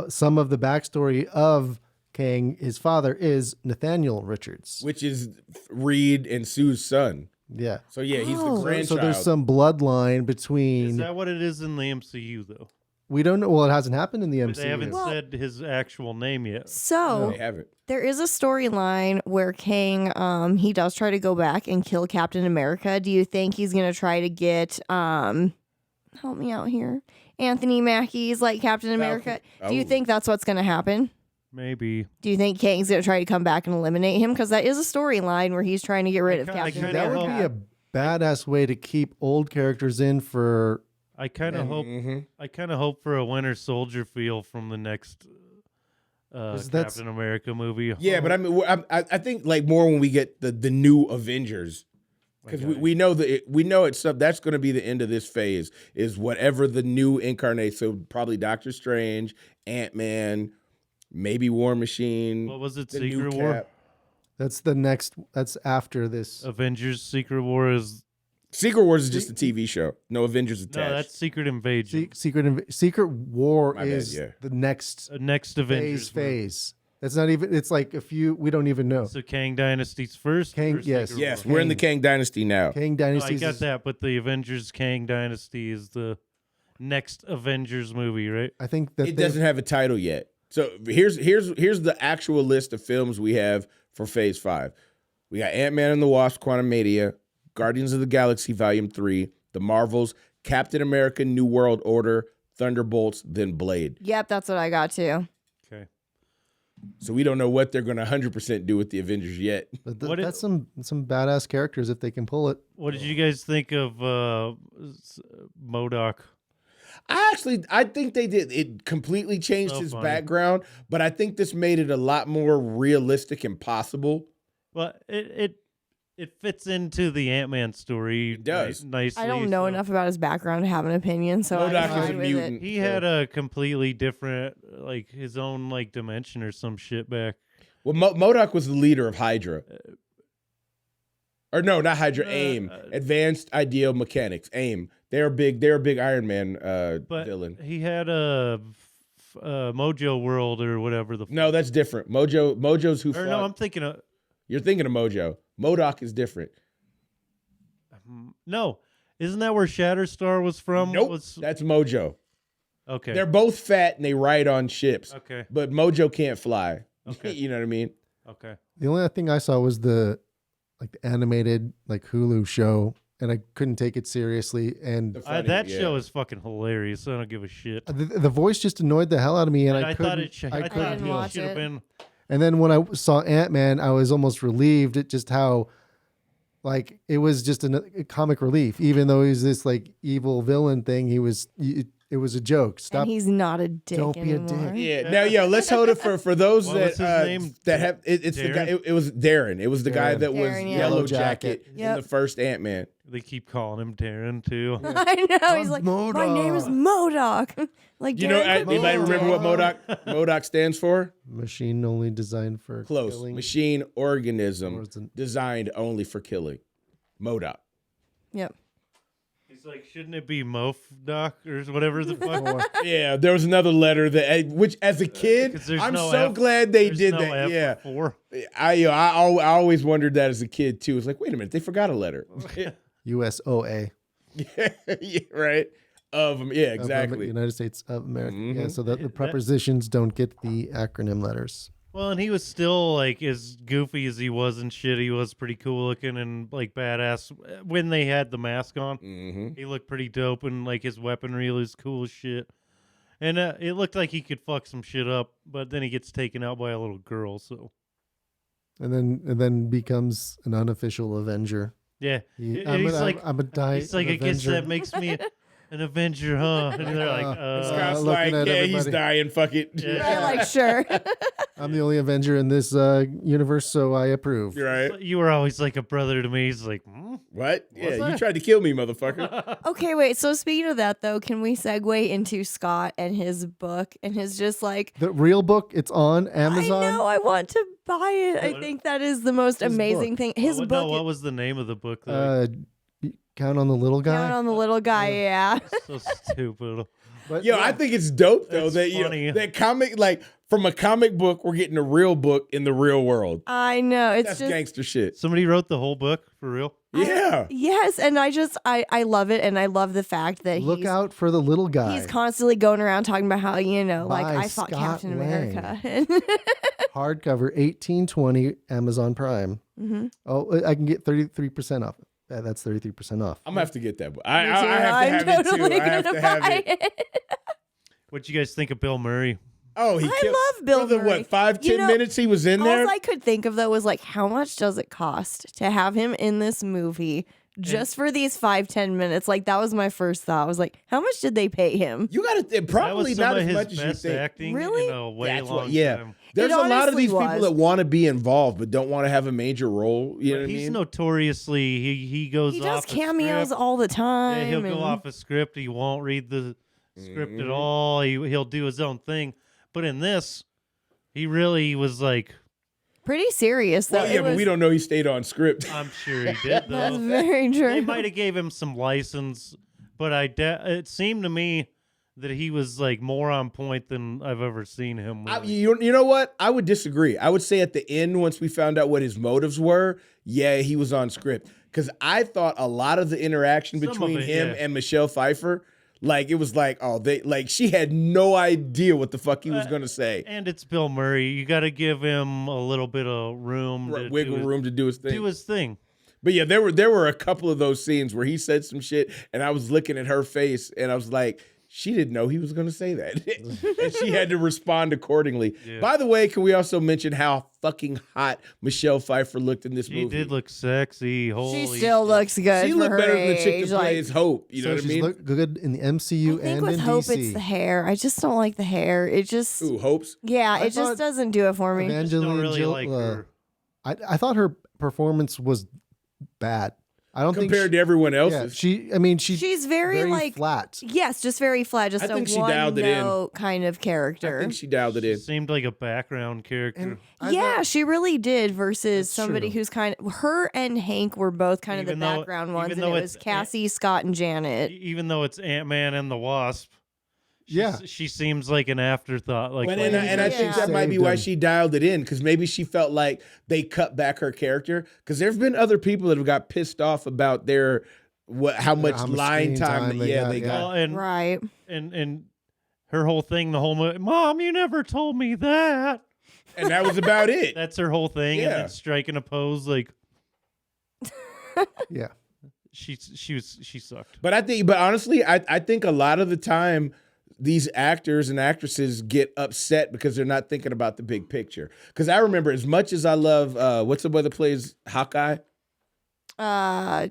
some of the backstory of Kang, his father is Nathaniel Richards. Which is Reed and Sue's son. Yeah. So yeah, he's the Oh. grandchild. So there's some bloodline between. Is that what it is in the MCU, though? We don't know. Well, it hasn't happened in the But MCU. they haven't said his actual name yet. So They haven't. there is a storyline where Kang, he does try to go back and kill Captain America. Do you think he's gonna try to get help me out here, Anthony Mackie's like Captain America? Do you Oh. think that's what's gonna happen? Maybe. Do you think Kang's gonna try to come back and eliminate him? Because that is a storyline where he's trying to get rid of I Captain kinda That America. would be a badass way to keep old characters in for. I kind of hope. Mm-hmm. I kind of hope for a Winter Soldier feel from the next 'Cause that's- Captain America movie. Yeah, but I mean, I think like more when we get the new Avengers, because we know it's stuff that's going to be the end of this phase is whatever the new incarnate. So probably Doctor Strange, Ant-Man, maybe War Machine. What was it? the new Secret War. Cap. That's the next. That's after this. Avengers: Secret War is Secret Wars is just a TV show. No Avengers attached. no. That's Secret Invasion. Secret War My bad, is yeah. the next Next Avengers movie. phase. That's not even. It's like a few. We don't even know. So Kang Dynasty's first. Kang- or yes. Secret Yes, War? we're in the Kang Dynasty now. Kang No, I Dynasty. got that, but the Avengers Kang Dynasty is the next Avengers movie, right? I think that It doesn't have a title yet. So here's the actual list of films we have for Phase 5. We got Ant-Man and the Wasp: Quantumania, Guardians of the Galaxy Volume 3, The Marvels, Captain America: New World Order, Thunderbolts, then Blade. Yep, that's what I got too. Okay. So we don't know what they're going to 100% do with the Avengers yet. But What that's some badass characters if they can pull it. What did you guys think of MODOK? I think they did. It completely changed So his funny. background, but I think this made it a lot more realistic and possible. Well, it fits into the Ant-Man story. It does. Nicely. I don't know so- enough about his background to have an opinion, so I'm MODOK is a fine with mutant. it. He had a completely different, like his own like dimension or some shit back. Well, MODOK was the leader of Hydra. Or no, not Hydra. AIM, Advanced Ideal Mechanics. AIM. They're a big Iron Man But villain. he had a Mojo World or whatever the. No, that's different. Mojo's who Or fought. no, I'm thinking of You're thinking of Mojo. MODOK is different. no. Isn't that where Shatterstar was from? Nope, that's Mojo. Okay. They're both fat and they ride on ships. Okay. But Mojo can't fly. Okay. You know what I mean? Okay. The only other thing I saw was the animated Hulu show, and I couldn't take it seriously. And That show is fucking hilarious. I don't give a shit. the voice just annoyed the hell out of me, and And I I couldn't. thought it should. I I couldn't thought didn't deal. watch it should have it. been. And then when I saw Ant-Man, I was almost relieved at just how, it was just a comic relief. Even though he's this evil villain thing, it was a joke. Stop. And he's not a dick Don't be a anymore. dick. Yeah. Now, let's hold it for those What that was his name? that have. It's the guy. Darren? It was Darren. It was the guy Darren. that was Darren, yeah. Yellow Yellow Jacket Jacket. in Yep. the first Ant-Man. They keep calling him Darren too. I know. He's like, my name is MODOK. Like, You know, Darren could be anybody remember what MODOK. MODOK stands for? Machine only designed for Close. killing. Machine organism Organism. designed only for killing. MODOK. Yep. He's like, shouldn't it be MOFDOK or whatever the fuck? Yeah, there was another letter which as a kid, 'Cause there's I'm no so F- glad they There's did no that. F Yeah, before. I always wondered that as a kid too. It's like, wait a minute, they forgot a letter. USOA. Yeah, right. Of them, yeah, of exactly. United States of America. Mhm. Yeah, so that the prepositions don't get the acronym letters. Well, and he was still like as goofy as he was and shit. He was pretty cool looking and like badass when they had the mask on. Mm-hmm. He looked pretty dope and like his weaponry was cool as shit. And it looked like he could fuck some shit up, but then he gets taken out by a little girl. So And then becomes an unofficial Avenger. yeah, I'm he's a- like, I'm a die. he's like, I guess Avenger. that makes me an Avenger, huh? And they're like, Scott's looking like, at yeah, everybody. he's dying. Fuck it. Yeah. They're like, sure. I'm the only Avenger in this universe, so I approve. Right? You were always like a brother to me. He's like, hmm? What? Yeah, that? you tried to kill me, motherfucker. Okay, wait. So speaking of that, though, can we segue into Scott and his book and his just like The real book, it's on Amazon. I know I want to buy it. I think that is the most His amazing book. thing. His what, book. no, what was the name of the book? Though? Count on the little guy. Down on the little guy, yeah. So stupid. But Yo, yeah, I think it's dope though That's that funny. that comic, like from a comic book, we're getting a real book in the real world. I know. It's That's just gangster shit. Somebody wrote the whole book for real. Yeah. yes, and I love it, and I love the fact that look he's out for the little guy. he's constantly going around talking about how like By I fought Scott Captain Lang. America. Hardcover, 1820, Amazon Prime. Mm-hmm. Oh, I can get 33% off. That's 33% off. I'm gonna have to get that book. Me I too. have to I'm have totally it too. I have gonna to have buy it. it. What'd you guys think of Bill Murray? Oh, he I killed. love Bill for the, Murray. what, 5, 10 You know, minutes he was in there? All I could think of though was like, how much does it cost to have him in this movie just for these 5-10 minutes? Like that was my first thought. I was like, how much did they pay him? You got to probably that was some not as of much his as you best think. acting Really? in a way That's long what, yeah. time. There's It a lot of honestly these people was. that want to be involved but don't want to have a major role. You know what I He's mean? notoriously he goes He off does a cameos script. all the Yeah, time. he'll go and- off a script. He won't read the script Mm-hmm. at all. He'll do his own thing. But in this, he really was like, Pretty serious though. Well, It yeah, but was- we don't know he stayed on script. I'm sure he did That's though. very true. They might have gave him some license, but it seemed to me that he was like more on point than I've ever seen him. Really. You know what? I would disagree. I would say at the end, once we found out what his motives were, yeah, he was on script. Because I thought a lot of the interaction Some of between it, him yeah. and Michelle Pfeiffer, like it was like, oh, she had no idea what the fuck he was gonna say. And it's Bill Murray. You got to give him a little bit of room, to Wiggle room to do his thing. do his thing. But yeah, there were a couple of those scenes where he said some shit, and I was looking at her face, and I was like, she didn't know he was going to say that, and she had to respond accordingly. Yeah. By the way, can we also mention how fucking hot Michelle Pfeiffer looked in this She movie? did look sexy. Holy She still looks good. She for looked her better than the chick age. that plays Hope. You know what I she's mean? look good in the MCU I think and with in Hope, DC. it's the hair. I just don't like the hair. It just, Ooh, Hope's. yeah, I it just thought doesn't do it for me. just don't Evangeline really Jill, like her. I thought her performance was bad. I don't Compared think to everyone yeah, else's. she's very, like flat. Yes, just very flat, just I think a she one dialed it in. note kind of I character. think she dialed it She in. seemed like a background character. And I Yeah, thought- she really did. Versus That's somebody true. who's kind of her and Hank were both kind of the Even though- background ones, even and it though was it's- Cassie, Scott, and Janet. Even though it's Ant-Man and the Wasp, Yeah. she seems like an afterthought. Like, But, like- and I think Yeah. that might be Saved why him. she dialed it in, because maybe she felt like they cut back her character. Because there's been other people that have got pissed off about their how much how much line screen time time that they got, they yeah. got. well, and, Right. and her whole thing, the whole movie, Mom, you never told me that. And that was about it. That's her whole thing. And Yeah. then striking a pose like Yeah. she sucked. But honestly, I think a lot of the time these actors and actresses get upset because they're not thinking about the big picture. Because I remember, as much as I love, what's the boy that plays Hawkeye? Yeah,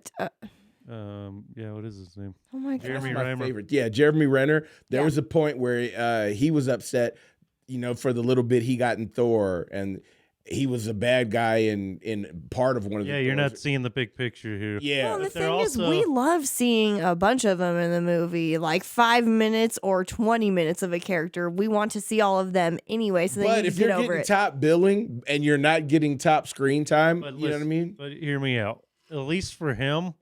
what is his name? Oh my god. Jeremy My Renner. favorite. Yeah, Jeremy Renner. There Yeah. was a point where he was upset, for the little bit he got in Thor, and he was a bad guy in part of one of the Yeah, you're Thors. not seeing the big picture here. Yeah. Well, the But they're thing is, also- we love seeing a bunch of them in the movie, like 5 minutes or 20 minutes of a character. We want to see all of them anyway, so they But need if to get you're over getting it. top billing and you're not getting top screen time, But you know what I listen, mean? But hear me out. At least for him,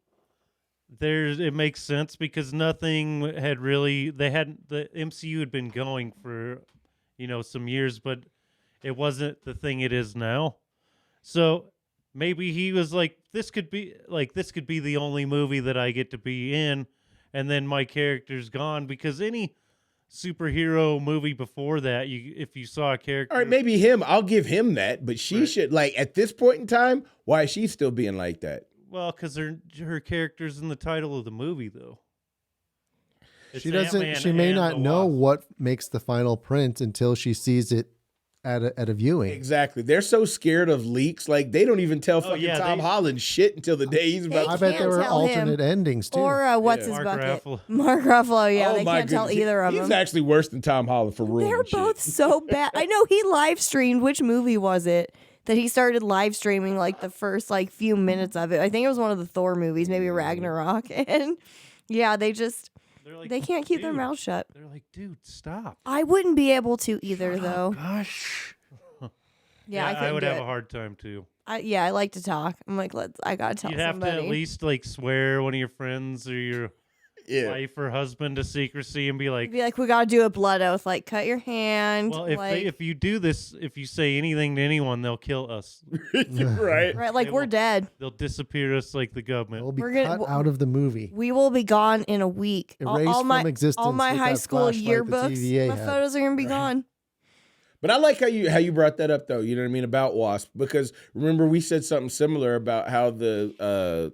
it makes sense because nothing had really the MCU had been going for some years, but it wasn't the thing it is now. So maybe he was like, this could be the only movie that I get to be in, and then my character's gone, because any superhero movie before that, if you saw a character, All right, maybe him. I'll give him that. But she should, at this point in time, why is she still being like that? well, because her character's in the title of the movie, though. It's She doesn't. Ant-Man She may and not the know Wasp. what makes the final print until she sees it at a viewing. Exactly. They're so scared of leaks. Like, they don't even tell fucking yeah, Tom they- Holland shit until the day he's about I to bet can't there were tell him. alternate endings too. Or what's Yeah. his Mark bucket? Ruffalo. Mark Ruffalo. Yeah, Oh, they my can't tell goodness. either of He's them. actually worse than Tom Holland for ruining They're shit. both so bad. I know he live streamed. Which movie was it that he started live streaming like the first like few minutes of it? I think it was one of the Thor movies, maybe Ragnarok. And yeah, they can't keep their "Dude." mouth shut. They're like, dude, stop. I wouldn't be able to either, though. Gosh. Yeah, I couldn't would do have it. a hard time too. I like to talk. I'm like, I gotta tell You'd have somebody. to at least like swear one of your friends or your Yeah. wife or husband to secrecy and be like, Be like, we gotta do a blood oath. Like, cut your hand. well, if like, if you do this, if you say anything to anyone, they'll kill us. Right. right, like they we're will- dead. They'll disappear us like the We'll government. be We're gonna- cut out of the movie. We will be gone in a week. Erased all my from existence all my with high that school flashlight the yearbooks, TVA my had. photos are gonna be gone. But I like how you brought that up, though. You know what I mean, about Wasp, because remember we said something similar about how the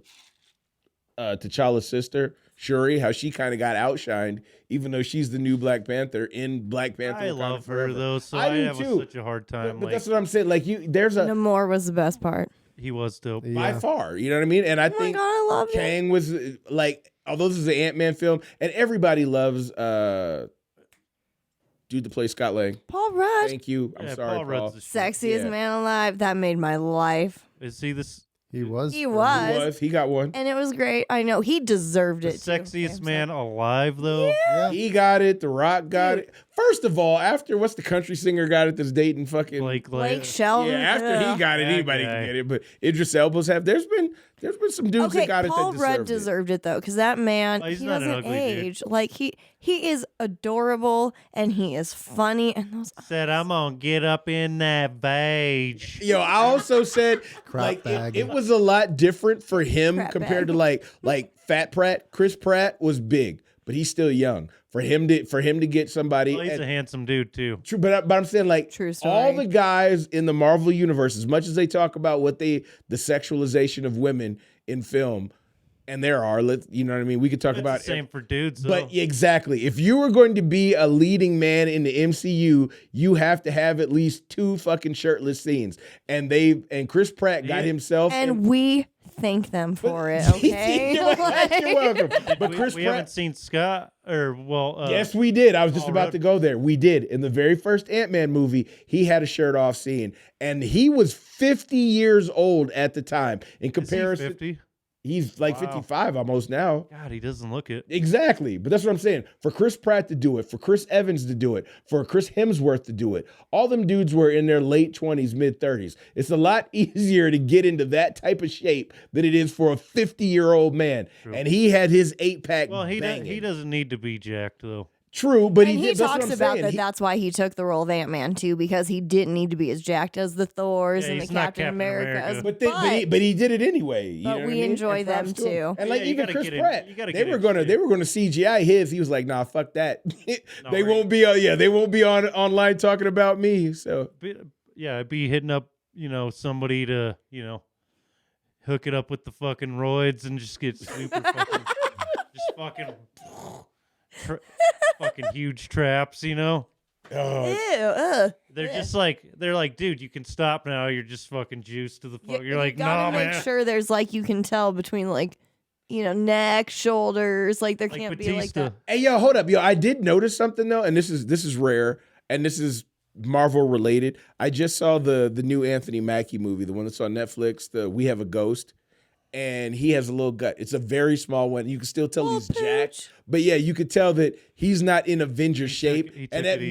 T'Challa's sister Shuri, how she kind of got outshined, even though she's the new Black Panther in Black Panther. I Wakanda love her Forever. though, so I I do have too. such a hard time. But Like that's what I'm saying. Like there's a Namor was the best part. he was dope. Yeah. by far, you know what I mean. And I Oh my think god, I love it. Kang was like, although this is an Ant-Man film, and everybody loves dude to play Scott Lang. Paul Rudd, Thank you. I'm Yeah, sorry, Paul Paul. Rudd's the shit. sexiest Yeah. man alive. That made my life. Is he this He was. He for- was. He got one. And it was great. I know he deserved the it. too. sexiest Okay, man alive though? Yeah. He got it. The Rock got it. First of all, after what's the country singer got it that's dating fucking Blake Shelton. Yeah, after he got it, That anybody guy. can get it. But Idris Elba's have. There's been some dudes Okay, that got Paul it that Rudd deserved it. deserved it though, because that man, Oh, he's he not an doesn't ugly dude. age. Like he is adorable and he is funny and those. Said I'm gonna get up in that beige. Yo, I also said Crap like bag. it was a lot different for him Crap compared bag. to like Fat Pratt. Chris Pratt was big, but he's still young. For him to get somebody. Well, he's and- a handsome dude too. True, but I'm saying like True story. all the guys in the Marvel universe, as much as they talk about the sexualization of women in film, and there are, you know what I mean. We could talk It's about the same for dudes though. but exactly, if you were going to be a leading man in the MCU, you have to have at least 2 fucking shirtless scenes, and Chris Pratt got Yeah. himself. And we thank them for it. Okay. You're welcome. But Chris we Pratt. haven't seen Scott or Yes, we did. I was just Paul about Rudd. to go there. We did. In the very first Ant-Man movie, he had a shirt off scene, and he was 50 years old at the time. In Is he comparison, 50? he's like Wow. 55 almost now. God, he doesn't look it. Exactly. But that's what I'm saying. For Chris Pratt to do it, for Chris Evans to do it, for Chris Hemsworth to do it, all them dudes were in their late 20s, mid 30s. It's a lot easier to get into that type of shape than it is for a 50-year-old man. True. And he had his 8-pack Well, he banging. doesn't need to be jacked though. True, but And he he did. That's what talks I'm about saying. that. He- That's why he took the role of Ant-Man too, because he didn't need to be as jacked as the Thors Yeah, and the he's not Captain Captain Americas. America. But he did it anyway. You know what we I mean? enjoy And props them to him. too. And like Yeah, you even gotta Chris get in- Pratt, you gotta they get were in gonna shape. CGI his. He was like, nah, fuck that. they right. won't be they won't be online talking about me. So Yeah, I'd be hitting up, somebody to, hook it up with the fucking roids and just get super fucking, just fucking huge traps, Ew. Ugh. They're like, dude, you can stop now. You're just fucking juiced to the fuck. You're like, gotta no, make man. sure there's you can tell between neck, shoulders. Like there Like can't be like Batista. that. hey, yo, hold up, yo. I did notice something though, and this is rare, and this is Marvel related. I just saw the new Anthony Mackie movie, the one that's on Netflix. The We Have a Ghost. And he has a little gut. It's a very small one. You can still tell Little he's jacked. pooch. But yeah, you could tell that he's not in Avenger shape. he And took that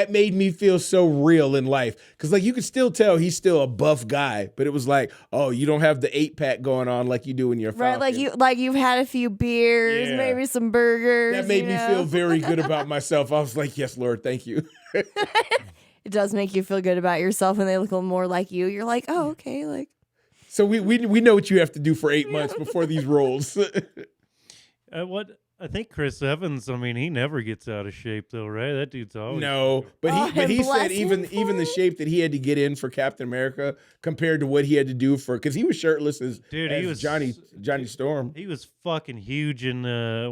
it made me feel so real in life. Because you could still tell he's still a buff guy. But it was like, oh, you don't have the 8-pack going on like you do in your Right, Falcon. you've had a few beers, Yeah. maybe some burgers. That made you me know? feel very good about myself. I was like, yes, Lord, thank you. It does make you feel good about yourself when they look a little more like you. You're like, oh, okay, So we know what you have to do for 8 months before these roles. What I think Chris Evans, I mean, he never gets out of shape though, right? That dude's always No, but Oh, he and said bless even him the for it. shape that he had to get in for Captain America compared to what he had to do for because he was shirtless as, Dude, as he was Johnny Storm. He was fucking huge in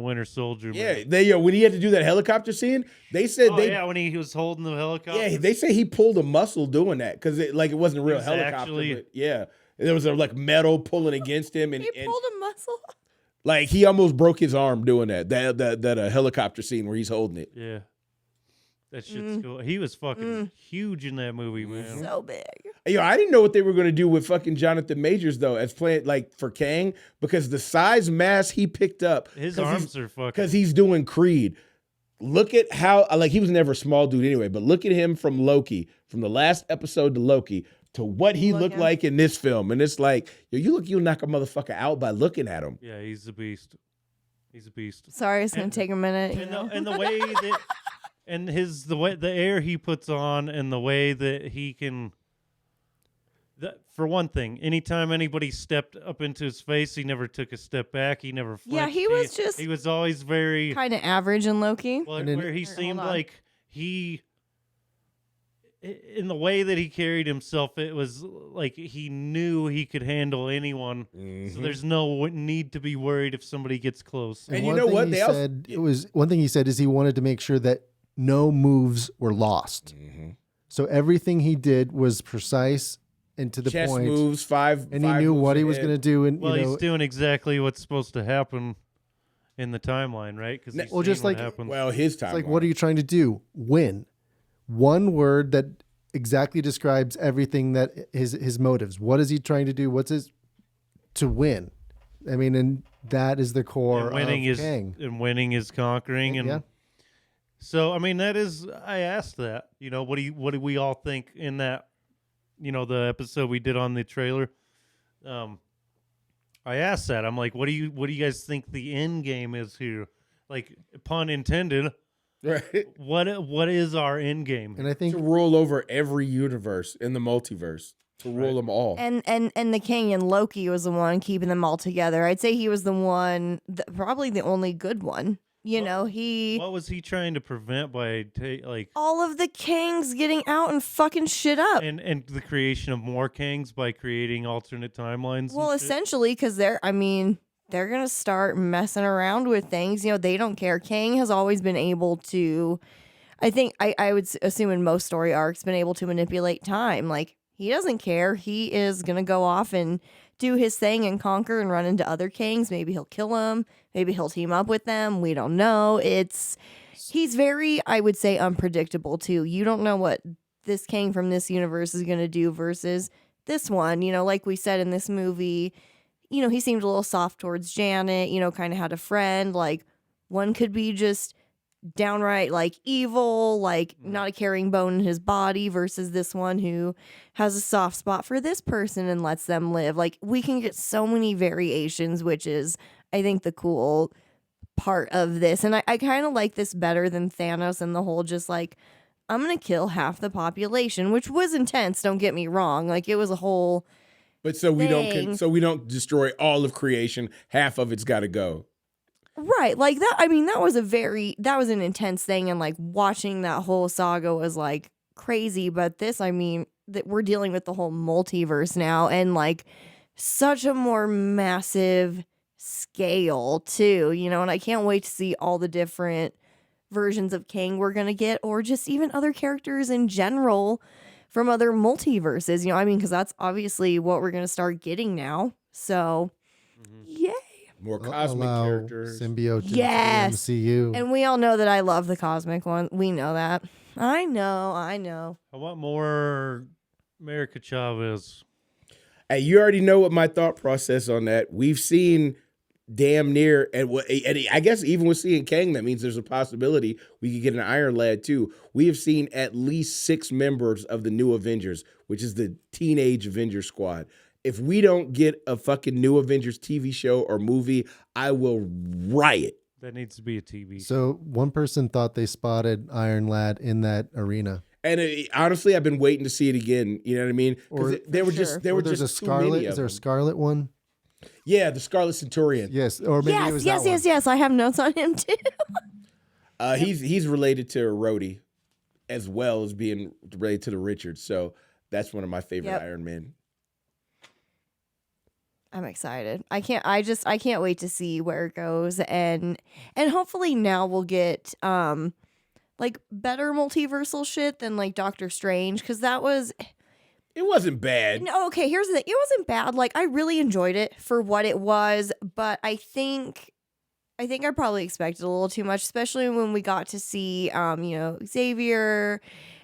Winter Soldier. Yeah, Man. they when he had to do that helicopter scene, they said When he was holding the helicopter. yeah they say he pulled a muscle doing that because it wasn't a real was helicopter, actually- but yeah, there was a metal pulling against him and, He and pulled a muscle. like he almost broke his arm doing that helicopter scene where he's holding it. Yeah. That shit's cool. He was fucking huge in that movie, Mm-hmm. man. So big. I didn't know what they were going to do with fucking Jonathan Majors though, as playing like for Kang, because the size mass he picked up, His 'cause arms are fucking. because he's doing Creed. Look at how he was never a small dude anyway, but look at him from Loki, from the last episode to Loki to what he looked like in this film, and it's like you'll knock a motherfucker out by looking at him. Yeah, he's a beast. He's a beast. Sorry, it's gonna take a minute. And the way that, and the air he puts on, and the way that he can. For one thing, anytime anybody stepped up into his face, he never took a step back. He never flinched. Yeah, he was just He was always very. kind of average in Loki. Well, then- where he Hold seemed on. like he. In the way that he carried himself, it was like he knew he could handle anyone. So there's no need to be worried if somebody gets close. And you one know thing what? he They also- said, it was one thing he said is he wanted to make sure that no moves were lost. So everything he did was precise and to the Chess point. moves, And he knew what he was going to do. And Well, you know, he's doing exactly what's supposed to happen in the timeline, right? Because Well, just like- Well, his time. it's like, what are you trying to do? Win. One word that exactly describes everything that his motives. What is he trying to do? What's his to win? I mean, and that is the core and winning of is Kang. and winning is conquering, and Yeah. so I mean that is. I asked that. What do we all think in that? The episode we did on the trailer. I asked that. I'm like, what do you guys think the end game is here? Like, pun intended. Right. What is our end game? And I think To rule over every universe in the multiverse, to rule them all. And the King and Loki was the one keeping them all together. I'd say he was the one, probably the only good one. He What was he trying to prevent by all of the Kangs getting out and fucking shit up. and the creation of more Kangs by creating alternate timelines? Well, and shit? essentially, because they're gonna start messing around with things. They don't care. Kang has always been able to, I think, I would assume in most story arcs, been able to manipulate time. Like, he doesn't care. He is gonna go off and do his thing and conquer and run into other Kangs. Maybe he'll kill them. Maybe he'll team up with them. We don't know. He's very, I would say, unpredictable too. You don't know what this Kang from this universe is gonna do versus this one. Like we said in this movie, he seemed a little soft towards Janet, kind of had a friend. Like, one could be just downright, like, evil, like, not a caring bone in his body, versus this one who has a soft spot for this person and lets them live. Like, we can get so many variations, which is, I think, the cool part of this. And I kind of like this better than Thanos and the whole just, like, I'm going to kill half the population, which was intense, don't get me wrong. Like, it was a whole... But so we thing. don't destroy all of creation. Half of it's got to go. Right, like that. I mean, that was an intense thing, and like watching that whole saga was like crazy. But this, that we're dealing with the whole multiverse now, and like such a more massive scale too. And I can't wait to see all the different versions of Kang we're gonna get, or just even other characters in general from other multiverses. Because that's obviously what we're gonna start getting now. So, yay. More cosmic allow characters. symbiote into Yes. the MCU. And we all know that I love the cosmic one. We know that. I know. I want more America Chavez. Hey, you already know what my thought process on that. We've seen damn near, and I guess even with seeing Kang, that means there's a possibility we could get an Iron Lad too. We have seen at least 6 members of the new Avengers, which is the Teenage Avengers Squad. If we don't get a fucking new Avengers TV show or movie, I will riot. That needs to be a TV. So one person thought they spotted Iron Lad in that arena. And honestly, I've been waiting to see it again. You know what I mean? Or- Because they were For just sure. there Or were there's just a too Scarlet. many Is of there a them. Scarlet one? Yeah, the Scarlet Centurion. Yes, or maybe it was yes. I have notes on him too. He's related to Rhodey as well as being related to the Richards. So that's one of my favorite Iron Men. I'm excited. I can't wait to see where it goes, and hopefully now we'll get like better multiversal shit than like Doctor Strange, because that was. It wasn't bad. No, okay, here's the thing. It wasn't bad. Like, I really enjoyed it for what it was, but I think I probably expected a little too much, especially when we got to see Xavier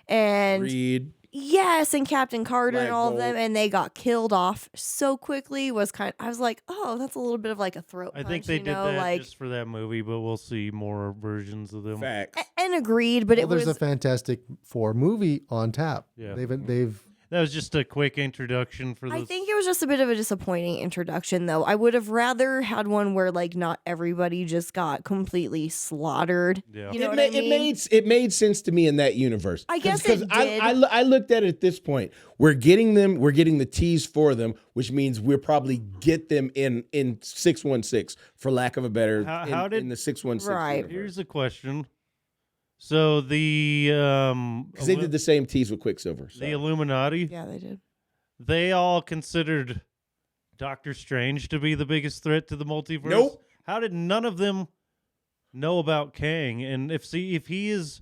and Reed. Yes, and Captain Carter and Black all of them, Bolt. and they got killed off so quickly. I was like, oh, that's a little bit of like a throat punch. I think they did that like, just for that movie, but we'll see more versions of them. Facts. and agreed, but Well, it there's was a Fantastic Four movie on tap. Yeah. They've That was just a quick introduction for I this. think it was just a bit of a disappointing introduction, though. I would have rather had one where like not everybody just got completely slaughtered. Yeah. You know what I mean? It made sense to me in that universe. I guess because it did. I looked at it at this point. We're getting the tease for them, which means we'll probably get them in 616, for lack of a better, in the 616 Right. universe. Here's a question. So the Because they did the same tease with Quicksilver. the Sorry. Illuminati, Yeah, they did. they all considered Doctor Strange to be the biggest threat to the multiverse. Nope. How did none of them know about Kang? And if he is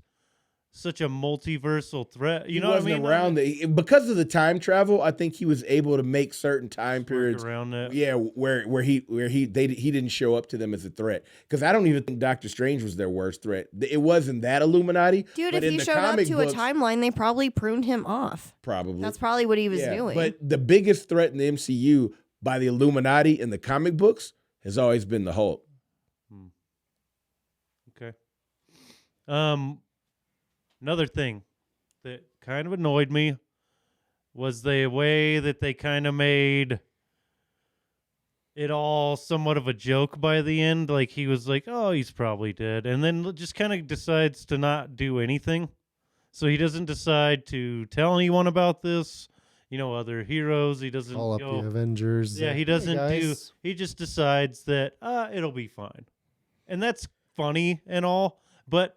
such a multiversal threat, you know what I mean? Around because of the time travel, I think he was able to make certain time Work periods. around that. Yeah, where he didn't show up to them as a threat. Because I don't even think Doctor Strange was their worst threat. It wasn't that Illuminati. Dude, but if in he the showed up comic to books, a timeline, they probably pruned him off. probably That's probably what he was doing. But the biggest threat in the MCU by the Illuminati in the comic books has always been the Hulk. Okay. Another thing that kind of annoyed me was the way that they kind of made it all somewhat of a joke by the end. Like he was like, "Oh, he's probably dead," and then just kind of decides to not do anything. So he doesn't decide to tell anyone about this. Other heroes. He doesn't call up go. the Avengers. Yeah, he Hey, doesn't do. guys. He just decides that it'll be fine, and that's funny and all, but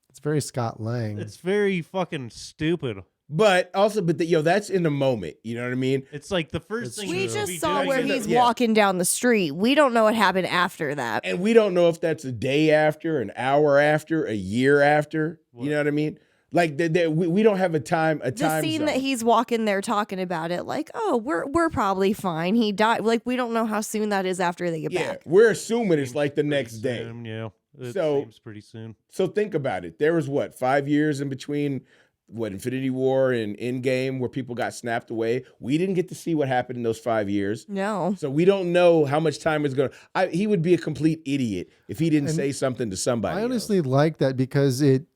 It's very Scott Lang. it's very fucking stupid. But also, that's in the moment. You know what I mean? It's like the first It's thing we he true. should just be saw doing where is- he's Yeah. walking down the street. We don't know what happened after that. And we don't know if that's a day after, an hour after, a year after. You know what I mean? Like we don't have a time. The scene zone. that he's walking there talking about it, like, oh, we're probably fine. He died. Like, we don't know how soon that is after they get back. we're assuming it's like the pretty next day. soon, yeah, it So- seems pretty soon. So think about it. There was 5 years in between Infinity War and Endgame where people got snapped away. We didn't get to see what happened in those 5 years. No. So we don't know how much time is going to. He would be a complete idiot if he didn't say something to somebody. I else. honestly like that because it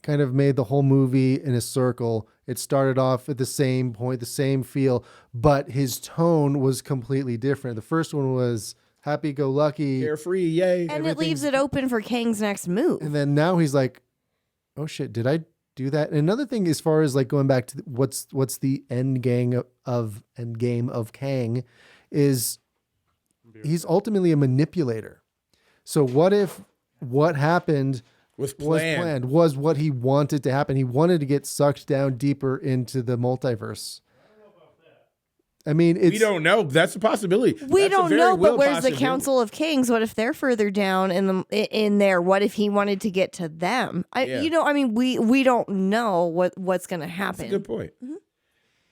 kind of made the whole movie in a circle. It started off at the same point, the same feel, but his tone was completely different. The first one was happy-go-lucky, Carefree, yay. And it leaves it open for Kang's next move. and then now he's like, "Oh shit, did I do that?" And another thing, as far as like going back to what's the end game of Kang, is he's ultimately a manipulator. So what if what happened was was planned. planned, was what he wanted to happen? He wanted to get sucked down deeper into the multiverse. I mean, We don't know. That's a possibility. We That's a don't very know, real but where's the possibility. Council of Kings? What if they're further down in there? What if he wanted to get to them? Yeah. We don't know what's going to That's a happen. good point.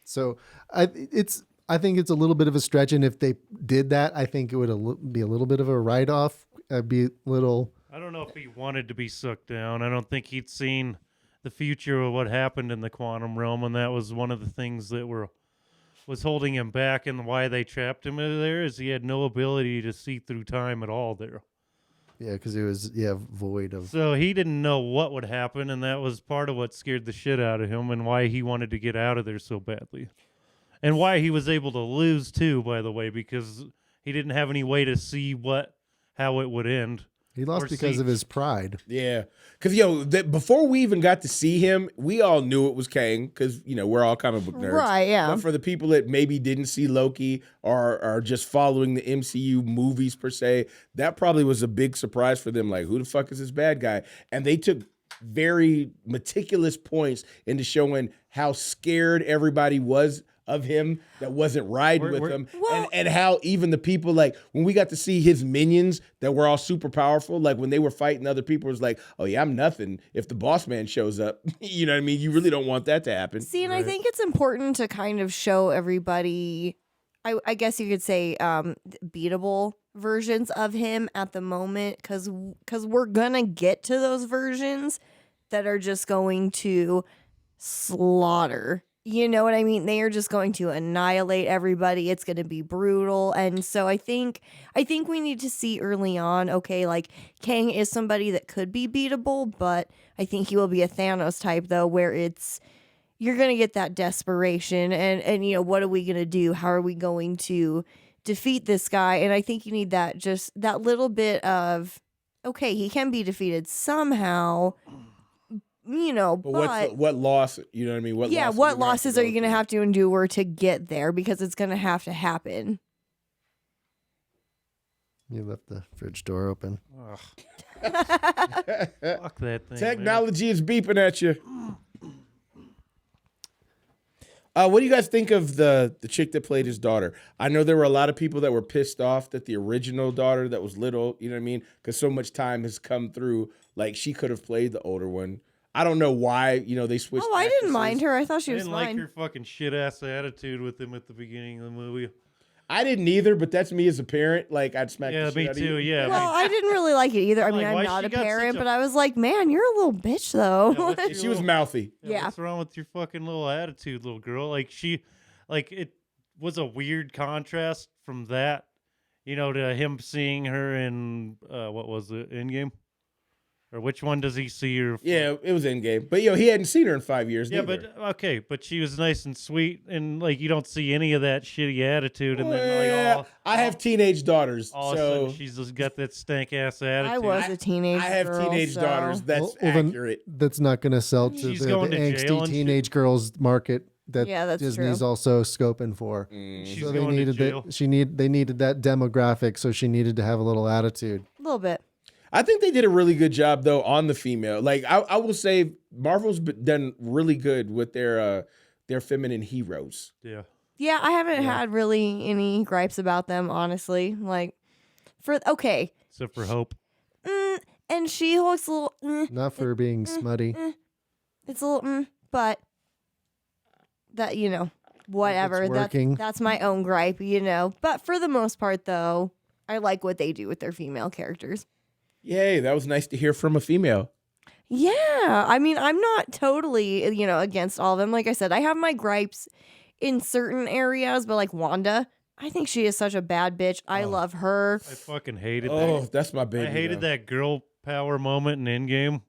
So I think it's a little bit of a stretch, and if they did that, I think it would be a little bit of a write-off. Be a little. I don't know if he wanted to be sucked down. I don't think he'd seen the future of what happened in the quantum realm, and that was one of the things that was holding him back, and why they trapped him in there is he had no ability to see through time at all there. Yeah, because it was void of. So he didn't know what would happen, and that was part of what scared the shit out of him and why he wanted to get out of there so badly. And why he was able to lose too, by the way, because he didn't have any way to see how it would end. He lost Or because of Siege. his pride. Yeah, because before we even got to see him, we all knew it was Kang because we're all comic book nerds, Right, yeah. But for the people that maybe didn't see Loki or are just following the MCU movies per se, that probably was a big surprise for them. Like, who the fuck is this bad guy? And they took very meticulous points into showing how scared everybody was of him that wasn't riding with him, and how even the people, like when we got to see his minions that were all super powerful, like when they were fighting other people, it was like, oh yeah, I'm nothing if the boss man shows up. You know what I mean? You really don't want that to happen. See, and I think it's important to kind of show everybody, I guess you could say, beatable versions of him at the moment, because we're gonna get to those versions that are just going to slaughter. You know what I mean? They are just going to annihilate everybody. It's going to be brutal. And so I think we need to see early on, okay, like Kang is somebody that could be beatable, but I think he will be a Thanos type though, where you're going to get that desperation and what are we going to do? How are we going to defeat this guy? And I think you need that little bit of, okay, he can be defeated somehow. But what loss? You know what I mean? What losses are you going to have to endure to get there? Because it's going to have to happen. You left the fridge door open. Fuck that thing. Technology is beeping at you. What do you guys think of the chick that played his daughter? I know there were a lot of people that were pissed off that the original daughter that was little, you know what I mean? Because so much time has come through. Like, she could have played the older one. I don't know why, they switched. Oh, I didn't mind her. I thought she I was didn't fine. like her fucking shit ass attitude with him at the beginning of the movie. I didn't either, but that's me as a parent. Like, I'd smack the Yeah, shit me out too. of you. Yeah. Well, I didn't really like it either. I mean, Like, I'm why not she a got parent, such a- but I was like, man, you're a little bitch, though. Yeah, what's She was your mouthy. Yeah. What's wrong with your fucking little attitude, little girl? Like it was a weird contrast from that, to him seeing her in what was it, Endgame? Or which one does he see her? Yeah, it was Endgame. But, he hadn't seen her in 5 years. Yeah, neither. but okay, but she was nice and sweet, and like you don't see any of that shitty attitude, and then Well, I have teenage daughters, all of a so sudden she's just got that stank ass attitude. I was a teenage I have girl, teenage so- daughters. That's Well, then accurate. That's not going to sell to She's the going to jail angsty and shit. teenage girls market that Yeah, that's Disney's true. also scoping for. She's So they going to needed jail. they needed that demographic, so she needed to have a little attitude. A little bit. I think they did a really good job though on the female. Like I will say, Marvel's done really good with their feminine heroes. Yeah. Yeah, I haven't had really any gripes about them, honestly. Like, Except for Hope. and She-Hulk's a little, Not for being smutty. it's a little, but that, whatever. It's working. That's my own gripe, But for the most part, though, I like what they do with their female characters. Yay, that was nice to hear from a female. Yeah, I mean, I'm not totally, against all of them. Like I said, I have my gripes in certain areas, but like Wanda, I think she is such a bad bitch. I love her. I fucking hated Oh, that. that's my baby. I hated though. that girl power moment in Endgame.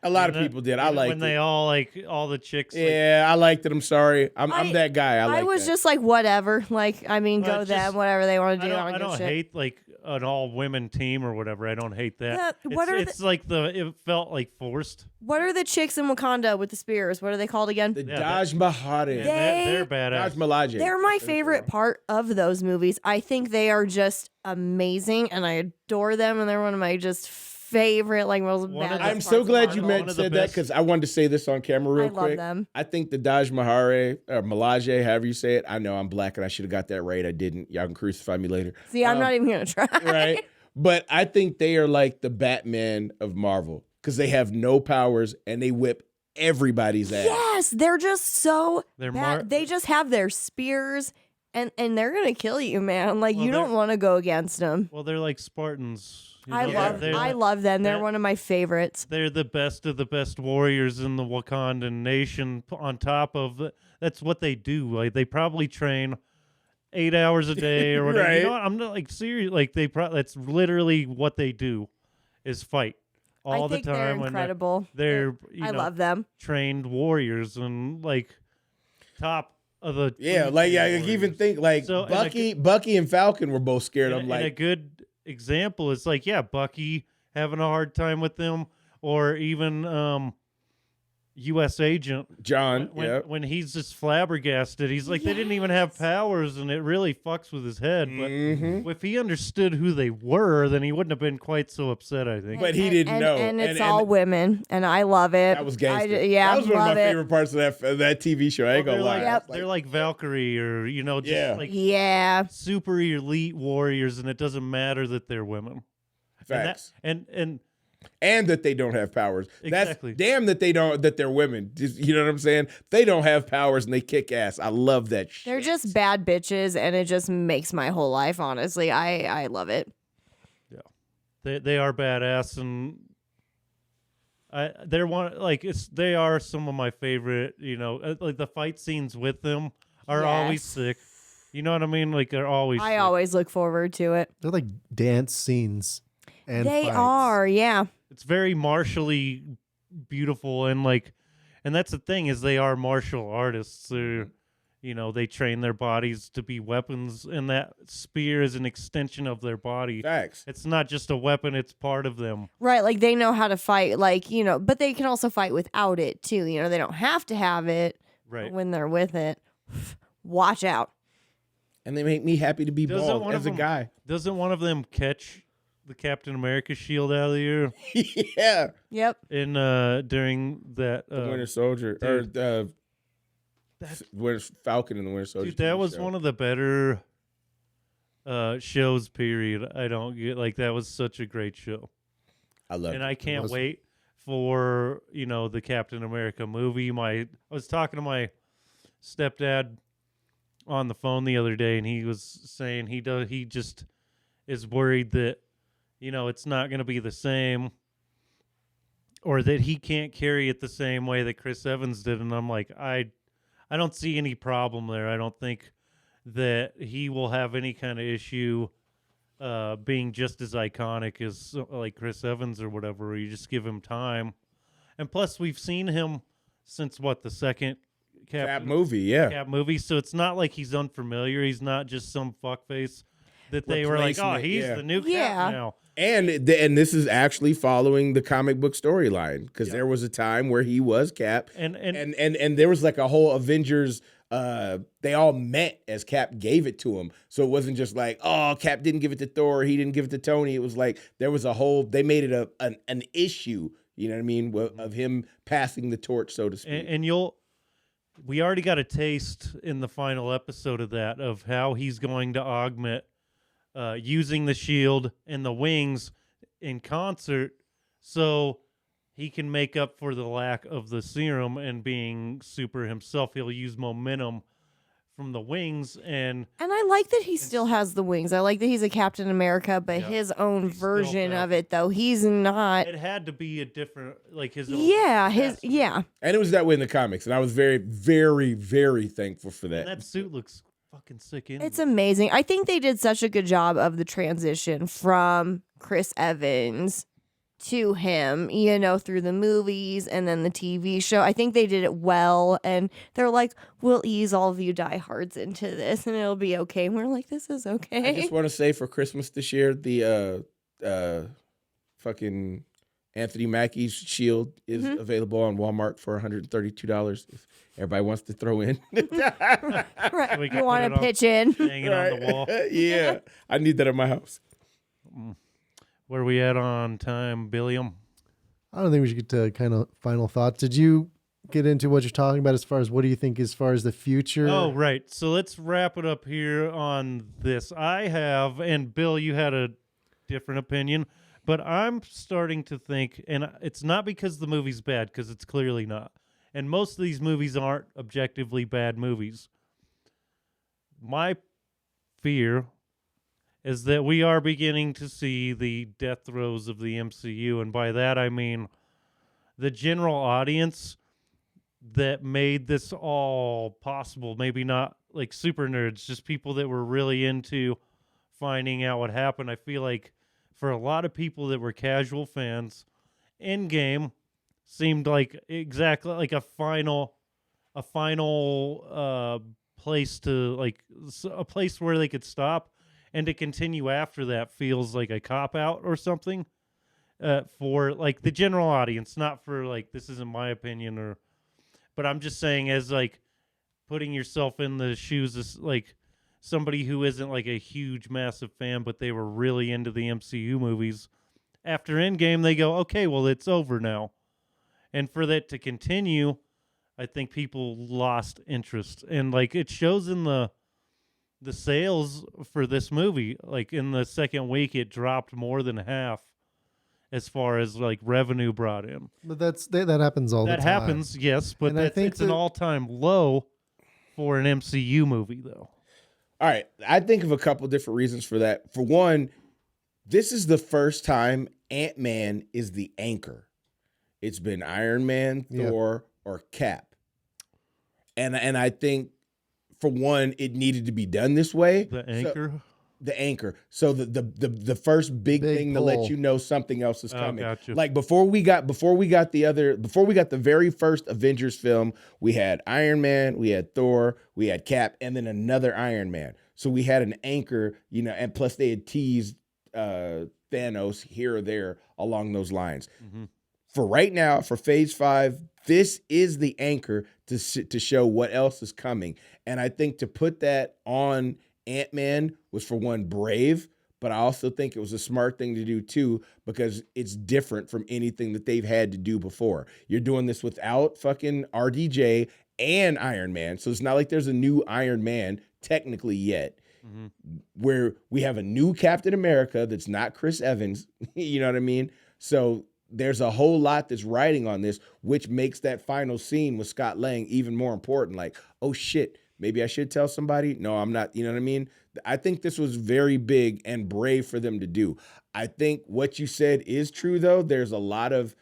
A lot of people did. I liked when they it. all all the chicks. Yeah, I liked it. I'm sorry. I'm that guy. I was that. just like, whatever. Like, I mean, Well, go it's them, just- whatever they want to do. I give don't a shit. hate like an all women team or whatever. I don't hate that. What are it's like it felt like forced. What are the chicks in Wakanda with the spears? What are they called again? the Yeah, Daj Mahare. They're Daj badass. Malaje. They're my favorite part of those movies. I think they are just amazing, and I adore them, and they're one of my just favorite, like most One of badass the- I'm so parts of glad you Marvel. One of the said that best- because I wanted to say this on camera real I love quick. them. I think the Daj Mahare or Malaje, however you say it. I know I'm black and I should have got that right. I didn't. Y'all can crucify me later. See, I'm not even gonna try. Right? But I think they are like the Batman of Marvel because they have no powers and they whip everybody's ass. Yes, they're just so They're bad. They just have their spears, and they're gonna kill you, man. Like Well, you don't they're- want to go against them. Well, they're like Spartans. You I know, love, they're- I love them. They're they're- one of my favorites. They're the best of the best warriors in the Wakandan nation. On top of that's what they do. Like they probably train 8 hours a day or whatever. Right. You know what? I'm not like serious. Like that's literally what they do, is fight all I the think time. they're when incredible. They're you I know, love them. trained warriors and like top of the Yeah, food like chain I even warriors. think like So, and Bucky and Falcon were both scared. And, I'm and a like, good example is like, yeah, Bucky having a hard time with them, or even U.S. Agent John, when he's just flabbergasted. He's like, they didn't even have powers, and it really fucks with his head. But if he understood who they were, then he wouldn't have been quite so upset, I think. But he didn't know. And it's all women, and I love it. That was gangster. Yeah, that was one of love my it. favorite parts of that TV show. I ain't gonna lie. Yep. They're like Valkyrie, or just like super elite warriors, and it doesn't matter that they're women. Facts. And that they don't have powers. Exactly. That's damn that they're women. You know what I'm saying? They don't have powers and they kick ass. I love that shit. They're just bad bitches, and it just makes my whole life, honestly. I love it. Yeah. They are badass, and they are some of my favorite, like the fight scenes with them are always sick. You know what I mean? Like they're always I sick. always look forward to it. They're like dance scenes. And they fights. are, yeah. It's very martially beautiful, and that's the thing, is they are martial artists. They train their bodies to be weapons, and that spear is an extension of their body. Facts. It's not just a weapon, it's part of them. Right, like they know how to fight, but they can also fight without it too. They don't have to have it. Right. When they're with it, watch out. And they make me happy to be bald as a guy. Doesn't one of them catch the Captain America shield out of the air? Yeah. Yep. In during that Winter Soldier or Falcon and the Winter Soldier. Dude, that was one of the better shows. Period. I don't get that was such a great show. I love it. And I can't wait for the Captain America movie. I was talking to my stepdad on the phone the other day, and he was saying he just is worried that it's not going to be the same, or that he can't carry it the same way that Chris Evans did. And I'm like, I don't see any problem there. I don't think that he will have any kind of issue being just as iconic as like Chris Evans or whatever. You just give him time. And plus, we've seen him since the second Cap movie, Cap movie. So it's not like he's unfamiliar. He's not just some fuckface that they were like, oh, he's the new Cap now. And this is actually following the comic book storyline, because there was a time where he was Cap, and there was like a whole Avengers. They all met as Cap gave it to him, so it wasn't just like, oh, Cap didn't give it to Thor, he didn't give it to Tony. It was like there was a whole. They made it an issue. You know what I mean? Of him passing the torch, so to speak. And we already got a taste in the final episode of that, of how he's going to augment using the shield and the wings in concert, so he can make up for the lack of the serum and being super himself. He'll use momentum from the wings, and I like that he still has the wings. I like that he's a Captain America, but his own version of it, though. He's not. It had to be a different, his own. Yeah. And it was that way in the comics, and I was very, very, very thankful for that. And that suit looks fucking sick. It's amazing. I think they did such a good job of the transition from Chris Evans to him, through the movies and then the TV show. I think they did it well, and they're like, we'll ease all of you diehards into this, and it'll be okay. And we're like, this is okay. I just want to say, for Christmas this year, the fucking Anthony Mackie's shield is available on Walmart for $132 if everybody wants to throw in. Right. You want to pitch in? Hang it on the wall. Yeah. I need that in my house. Where are we at on time, Billiam? I don't think we should get to kind of final thoughts. Did you get into what you're talking about as far as what do you think as far as the future? Oh, right. So let's wrap it up here on this. I have, and Bill, you had a different opinion, but I'm starting to think, and it's not because the movie's bad, because it's clearly not. And most of these movies aren't objectively bad movies. My fear is that we are beginning to see the death throes of the MCU. And by that, I mean the general audience that made this all possible. Maybe not like super nerds, just people that were really into finding out what happened. I feel like for a lot of people that were casual fans, Endgame seemed like exactly like a final place to, like, a place where they could stop. And to continue after that feels like a cop-out or something. for like the general audience, not for like this isn't my opinion or, but I'm just saying as like putting yourself in the shoes of like somebody who isn't like a huge massive fan, but they were really into the MCU movies. After Endgame, they go, okay, well it's over now, and for that to continue, I think people lost interest, and like it shows in the sales for this movie. Like in the second week, it dropped more than half as far as like revenue brought in. But that happens all the time. That happens, yes, but And I think it's an all-time low for an MCU movie, though. All right, I think of a couple different reasons for that. For one, this is the first time Ant-Man is the anchor. It's been Iron Man, Thor, or Cap. And I think, for one, it needed to be done this way. The anchor? The anchor. So the first big thing pull. to let you know something else is coming. Gotcha. Like before we got the very first Avengers film, we had Iron Man, we had Thor, we had Cap, and then another Iron Man. So we had an anchor, and plus they had teased Thanos here or there along those lines. Mm-hmm. For right now, for Phase 5, this is the anchor to show what else is coming. And I think to put that on Ant-Man was, for one, brave, but I also think it was a smart thing to do too, because it's different from anything that they've had to do before. You're doing this without fucking RDJ and Iron Man. So it's not like there's a new Iron Man technically yet. Mm-hmm. Where we have a new Captain America that's not Chris Evans. You know what I mean? So there's a whole lot that's riding on this, which makes that final scene with Scott Lang even more important. Like, oh shit, maybe I should tell somebody. No, I'm not. You know what I mean? I think this was very big and brave for them to do. I think what you said is true, though. There's a lot of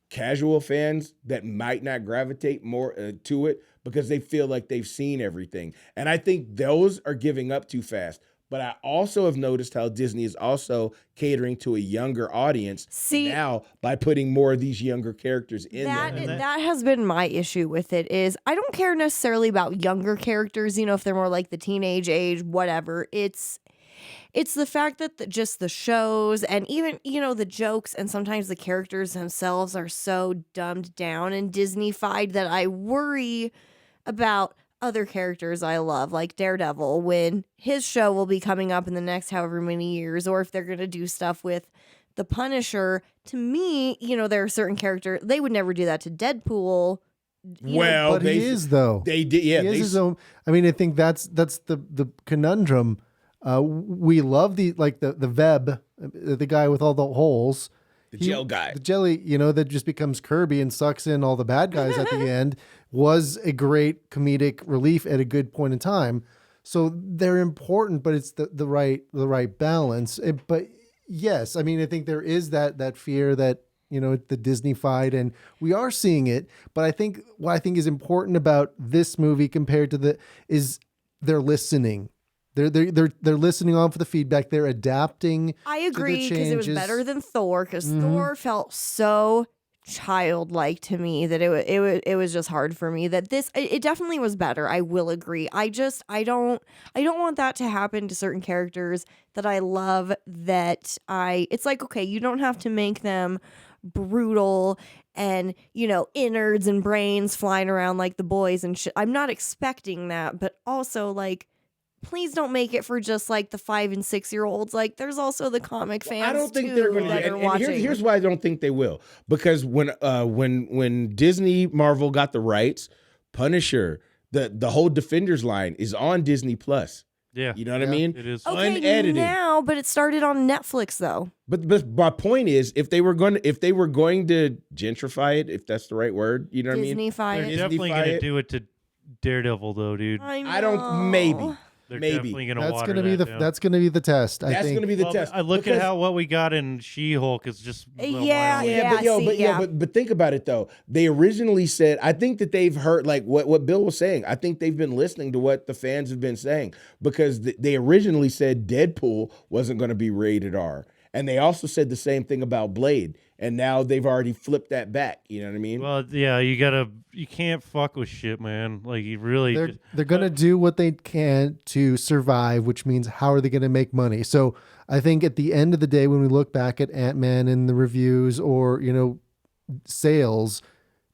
casual fans that might not gravitate more to it because they feel like they've seen everything. And I think those are giving up too fast. But I also have noticed how Disney is also catering to a younger audience now by putting more of these younger characters in there. That has been my issue with it is I don't care necessarily about younger characters, if they're more like the teenage age, whatever. It's the fact that just the shows and even, the jokes and sometimes the characters themselves are so dumbed down and Disney-fied that I worry about other characters I love, like Daredevil, when his show will be coming up in the next however many years, or if they're going to do stuff with the Punisher. To me, there are certain characters, they would never do that to Deadpool. But he is, though. They did, yeah. He is his own. I mean, I think that's the conundrum. We love the Veb, the guy with all the holes. Gel guy. The jelly, that just becomes Kirby and sucks in all the bad guys at the end, was a great comedic relief at a good point in time. So they're important, but it's the right balance. But yes, I mean, I think there is that fear that, the Disney-fied, and we are seeing it. But I think what I think is important about this movie compared to is they're listening. They're listening on for the feedback. They're adapting. I agree, because it was better than Thor, because Thor felt so childlike to me that it was just hard for me. That it definitely was better. I will agree. I don't want that to happen to certain characters that I love. It's like, okay, you don't have to make them brutal and innards and brains flying around like the boys and shit. I'm not expecting that, but also like, please don't make it for just like the 5 and 6 year olds. Like, there's also the comic fans. I don't think too, they're going to. And here's why I don't think they will. Because when Disney Marvel got the rights, Punisher, the whole Defenders line is on Disney Plus. Yeah, you know what I mean. It is unedited now, but it started on Netflix though. But my point is, if they were going to gentrify it, if that's the right word, you know what I mean. Disney-fy They're it. definitely going to do it to Daredevil though, dude. I don't. Maybe. They're Maybe definitely going to That's water going to be that the down. that's going to be the test. I That's think. going to be the test. I look at what we got in She-Hulk is just but think about it though. They originally said, I think that they've heard like what Bill was saying. I think they've been listening to what the fans have been saying, because they originally said Deadpool wasn't going to be rated R. And they also said the same thing about Blade. And now they've already flipped that back. You know what I mean? Well, yeah, you can't fuck with shit, man. Like you really, they're gonna do what they can to survive, which means how are they gonna make money? So I think at the end of the day, when we look back at Ant-Man and the reviews or sales,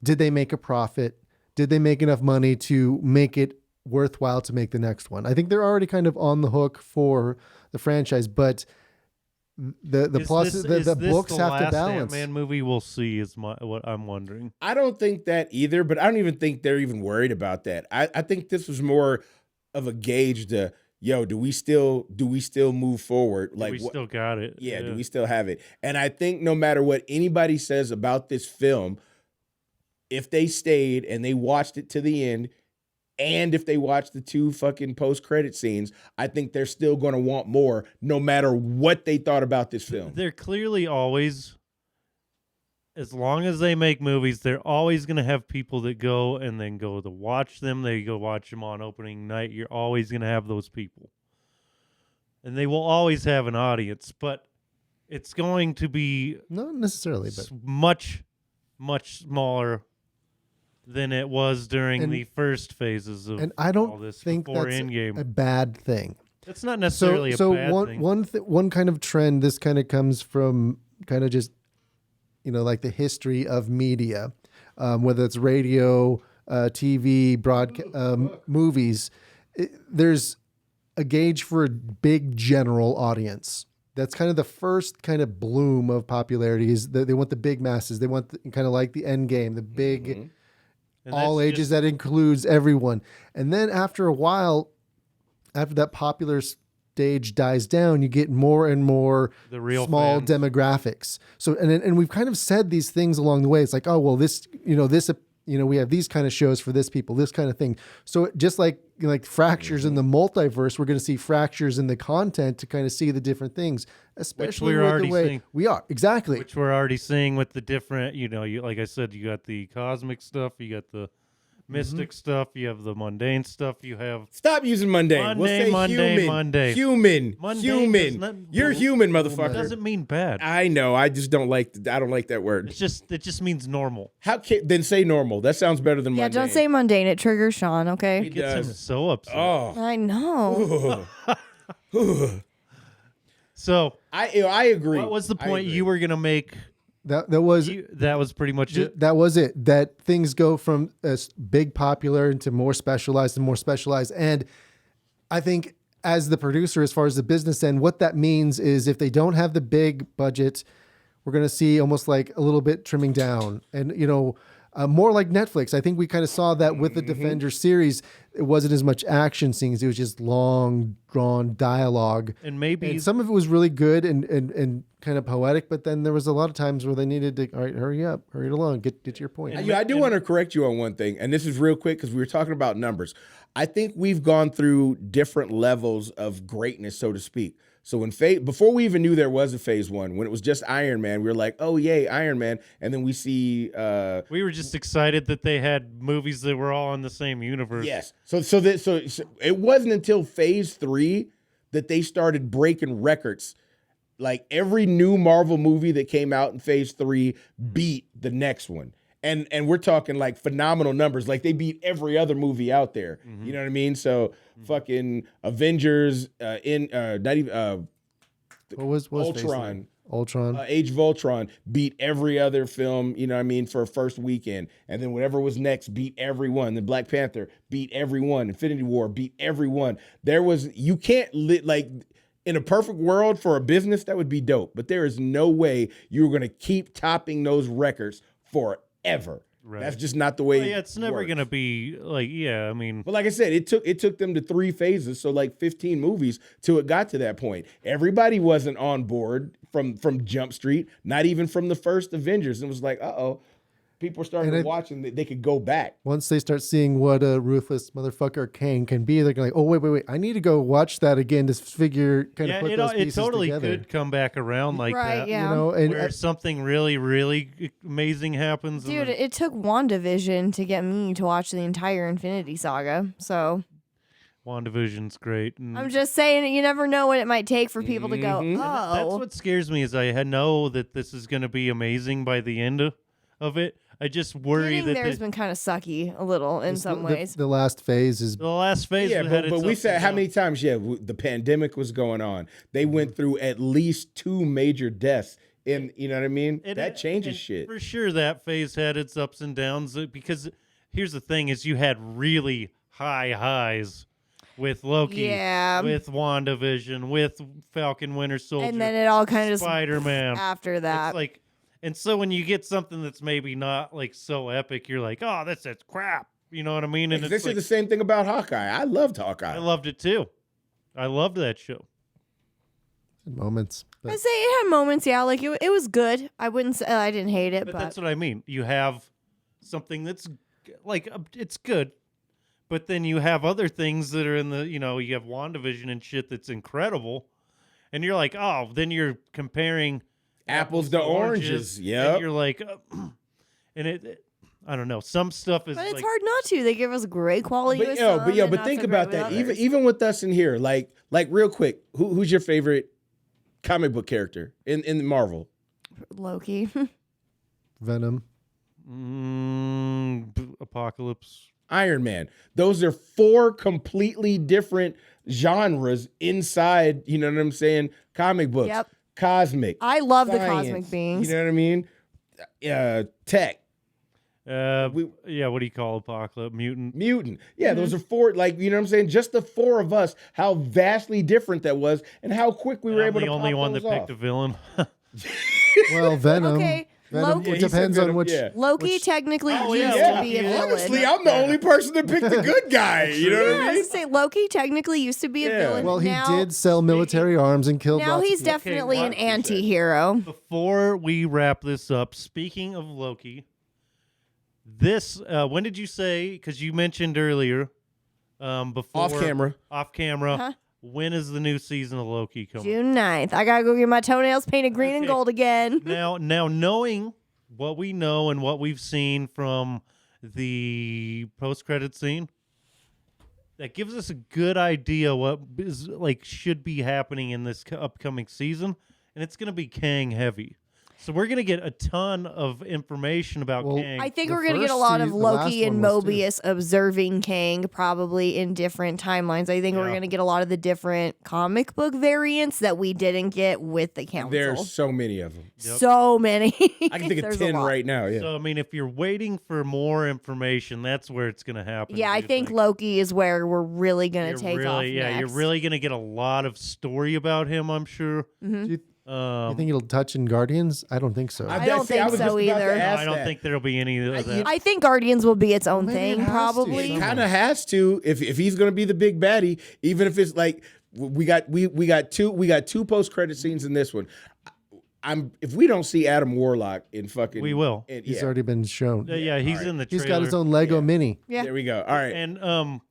did they make a profit? Did they make enough money to make it worthwhile to make the next one? I think they're already kind of on the hook for the franchise, but the books have to balance. Ant-Man movie we'll see is what I'm wondering. I don't think that either, but I don't even think they're even worried about that. I think this was more of a gauge to, do we still move forward? Like we still got it. Yeah, do we still have it? And I think no matter what anybody says about this film, if they stayed and they watched it to the end, and if they watched the 2 fucking post-credit scenes, I think they're still going to want more no matter what they thought about this film. They're clearly always, as long as they make movies, they're always going to have people that go and then go to watch them. They go watch them on opening night. You're always going to have those people. And they will always have an audience, but it's going to be not necessarily, but much, much smaller than it was during the first phases of and I don't all this think before that's Endgame. a bad thing. It's not necessarily a bad thing. One kind of trend, this kind of comes from kind of just, like the history of media, whether it's radio, TV, movies. There's a gauge for a big general audience. That's kind of the first kind of bloom of popularity is that they want the big masses. They want kind of like the end game, the big all ages that includes everyone. And then after a while, after that popular stage dies down, you get more and more the real small fans. Demographics. So, and we've kind of said these things along the way. It's like, oh, well, this, we have these kind of shows for this people, this kind of thing. So just like fractures in the multiverse, we're going to see fractures in the content to kind of see the different things, especially with the way we are. Exactly. Which we're already seeing with the different, like I said, you got the cosmic stuff, you got the mystic stuff, you have the mundane stuff, you have... Stop using mundane. We'll say Monday. Human. Mundane Human. You're human, motherfucker. It doesn't mean bad. I know. I just don't like. I don't like that word. It just means normal. Then say normal. That sounds better than mundane. Yeah, don't say mundane. It triggers Sean. Okay. It gets him so upset. Oh, I know. So I agree. what was the point you were gonna make? That was pretty much it. That was it. That things go from big popular into more specialized and more specialized. And I think as the producer, as far as the business end, what that means is if they don't have the big budget, we're going to see almost like a little bit trimming down. And, more like Netflix. I think we kind of saw that with the Defender series. It wasn't as much action scenes. It was just long, drawn dialogue. And some of it was really good and kind of poetic, but then there was a lot of times where they needed to, all right, hurry up, hurry it along, get to your point. I do want to correct you on one thing, and this is real quick because we were talking about numbers. I think we've gone through different levels of greatness, so to speak. So before we even knew there was a phase 1, when it was just Iron Man, we were like, oh, yay, Iron Man. And then we see... we were just excited that they had movies that were all in the same universe. Yes. So it wasn't until phase 3 that they started breaking records. Like every new Marvel movie that came out in phase 3 beat the next one. And we're talking like phenomenal numbers. Like they beat every other movie out there. Mm-hmm. You know what I mean? So fucking Avengers, not even what was Ultron. Ultron. Age of Ultron beat every other film, you know what I mean, for a first weekend. And then whatever was next beat everyone. Then Black Panther beat everyone. Infinity War beat everyone. You can't in a perfect world for a business, that would be dope. But there is no way you're going to keep topping those records forever. Right. That's just not the way. It's never going to be I mean. But like I said, it took them to 3 phases, so like 15 movies till it got to that point. Everybody wasn't on board from Jump Street, not even from the first Avengers. And it was like, people started to watch and they could go back. Once they start seeing what a ruthless motherfucker Kang can be, they're like, oh, wait. I need to go watch that again to figure, put those pieces totally together. Could come back around like that. Yeah. Where something really, really amazing happens. Dude, it took WandaVision to get me to watch the entire Infinity Saga. So. WandaVision's great. And I'm just saying that you never know what it might take for people to go, Mhm. oh. that's what scares me is I know that this is going to be amazing by the end of it. I just worry Getting that there's been kind of sucky a little in some ways. The last phase is the last phase Yeah, had but its we ups said and how downs. many times? Yeah, the pandemic was going on. They went through at least 2 major deaths. In you know what I mean? That changes shit. For sure, that phase had its ups and downs because here's the thing: is you had really high highs with Loki, Yeah. with WandaVision, with Falcon Winter Soldier, And then it all kind of just Spider-Man. after that. It's like, and so when you get something that's maybe not like so epic, you're like, oh, that's crap. You know what I mean? And This it's is like, the same thing about Hawkeye. I loved Hawkeye. I loved it too. I loved that show. moments. I But say it had moments, yeah. Like it was good. I wouldn't say I didn't hate it, But but that's what I mean. You have something that's like it's good, but then you have other things that are in the you have WandaVision and shit that's incredible, and you're like, oh, then you're comparing Apples to oranges. and Yep. you're like, and I don't know. Some stuff is but it's like, hard not to. They give us great quality. But with yo, some but yo, and but not think so great about with that. others. Even with us in here, like real quick, who's your favorite comic book character in Marvel? Loki. Venom. Apocalypse. Iron Man. Those are 4 completely different genres inside, you know what I'm saying? Comic books. Yep. Cosmic. I love the science, cosmic beings. You know what I mean? Tech. Yeah, what do you call Apocalypse? Mutant. Mutant. Yeah, Mm-hmm. those are 4, like, you know what I'm saying? Just the 4 of us, how vastly different that was and how quick we were I'm able the to only pop one that those picked off. a villain. Well, Venom. Okay, Venom. Loki- It Yeah, he said depends on Venom, which. yeah. Loki technically Oh, used yeah, to be a Loki. villain. Honestly, I'm the only person that picked the good guy. You know what Yeah, I I mean? was gonna say Loki technically used to be a Yeah. villain. Well, he now, did sell military arms and killed Now lots he's of people. definitely an 100%. anti-hero. Before we wrap this up, speaking of Loki, this when did you say? Because you mentioned earlier, before Off camera. off camera. Uh-huh. When is the new season of Loki coming? June 9th. I gotta go get my toenails painted green and Okay. gold again. Now, knowing what we know and what we've seen from the post-credit scene, that gives us a good idea what is should be happening in this upcoming season, and it's going to be Kang heavy. So we're going to get a ton of information about Well, Kang. I think The we're gonna get a first lot of the last Loki and one was too. Mobius observing Kang probably in different timelines. I think we're Yeah. gonna get a lot of the different comic book variants that we didn't get with the council. There's so many of them. Yep. So many. I can think of There's a 10 lot. right now. Yeah. So I mean, if you're waiting for more information, that's where it's going to happen. Yeah, do I you think Loki is where we're really gonna You're take off. really, yeah, you're next. really going to get a lot of story about him. I'm sure. Mhm. Do you Um, think it'll touch in Guardians? I don't think so. I don't think was so just about to either. no, ask I don't that. think there'll be any of that. I think Guardians will be its own Maybe it thing, has to. probably. It Kind of has to if he's going to be the big baddie, even if it's like we got two post credit scenes in this one. If we don't see Adam Warlock in fucking, We will. He's yeah. already been shown. Yeah, he's in the trailer. He's got his own Lego Mini. Yeah. There we go. All right, And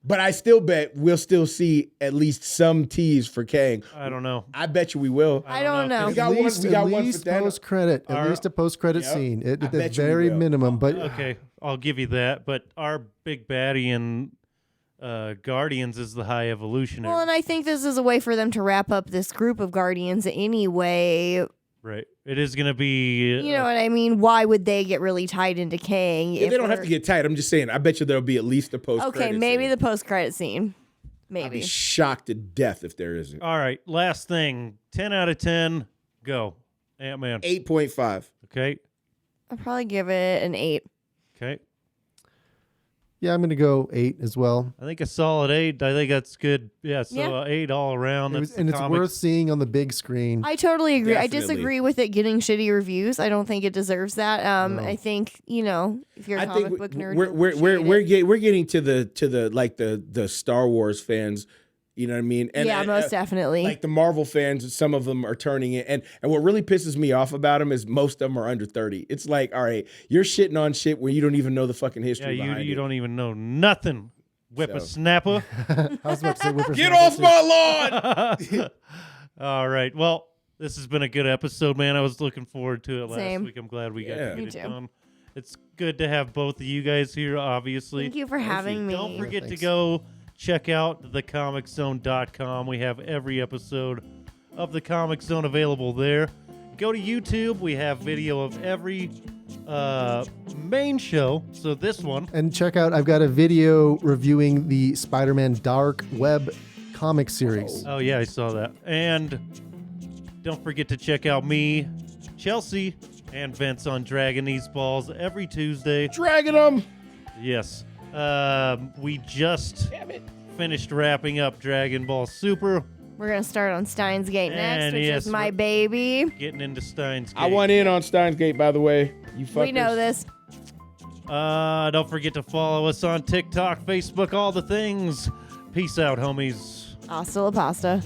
but I still bet we'll still see at least some tease for Kang. I don't know. I bet you we will. I don't know. We got one. We got one for Thanos. post credit. At Our- least a post credit Yep. scene. At I the bet you we very will. minimum. But Okay, I'll give you that. But our big baddie in Guardians is the High Evolutionary. Well, and I think this is a way for them to wrap up this group of Guardians anyway. Right. It is going to be. You know what I mean? Why would they get really tied into Kang? They don't have to get tight. I'm just saying. I bet you there'll be at least a post. Okay, maybe the post-credit scene. I'd be Maybe. shocked to death if there isn't. All right. Last thing. 10 out of 10. Go. Ant-Man. 8.5. Okay. I'll probably give it an 8. Okay. yeah, I'm going to go 8 as well. I think a solid 8. I think that's good. Yeah. So Yeah. 8 all around. That's And the it's comics. worth seeing on the big screen. I totally agree. I Definitely. disagree with it getting shitty reviews. I don't think it deserves that. No. I think, if you're a I comic think book nerd, we're getting to the Star Wars fans. You know what I mean? And, yeah, most definitely. Like the Marvel fans, some of them are turning it. And what really pisses me off about them is most of them are under 30. It's like, all right, you're shitting on shit where you don't even know the fucking Yeah. history behind You it. don't even know nothing. Whippersnapper. I was about to say whippersnapper Get off too. my lawn! All right. Well, this has been a good episode, man. I was looking forward to it last Same. week. I'm glad we got Yeah. to Me get it too. done. It's good to have both of you guys here, obviously. Thank you for having me. Don't forget to Thanks. go check out thecomiczone.com. We have every episode of The Comic Zone available there. Go to YouTube. We have video of every main show. So this one. And check out, I've got a video reviewing the Spider-Man Dark Web comic series. Oh, yeah, I saw that. And don't forget to check out me, Chelsea, and Vince on Dragging These Balls every Tuesday. Dragging them. Yes. We just finished wrapping up Dragon Ball Super. We're going to start on Steins Gate next, And which yes, is my we're- baby. Getting into Steins Gate. I went in on Steins Gate, by the way. You fuckers. We know this. Don't forget to follow us on TikTok, Facebook, all the things. Peace out, homies. Hasta la pasta.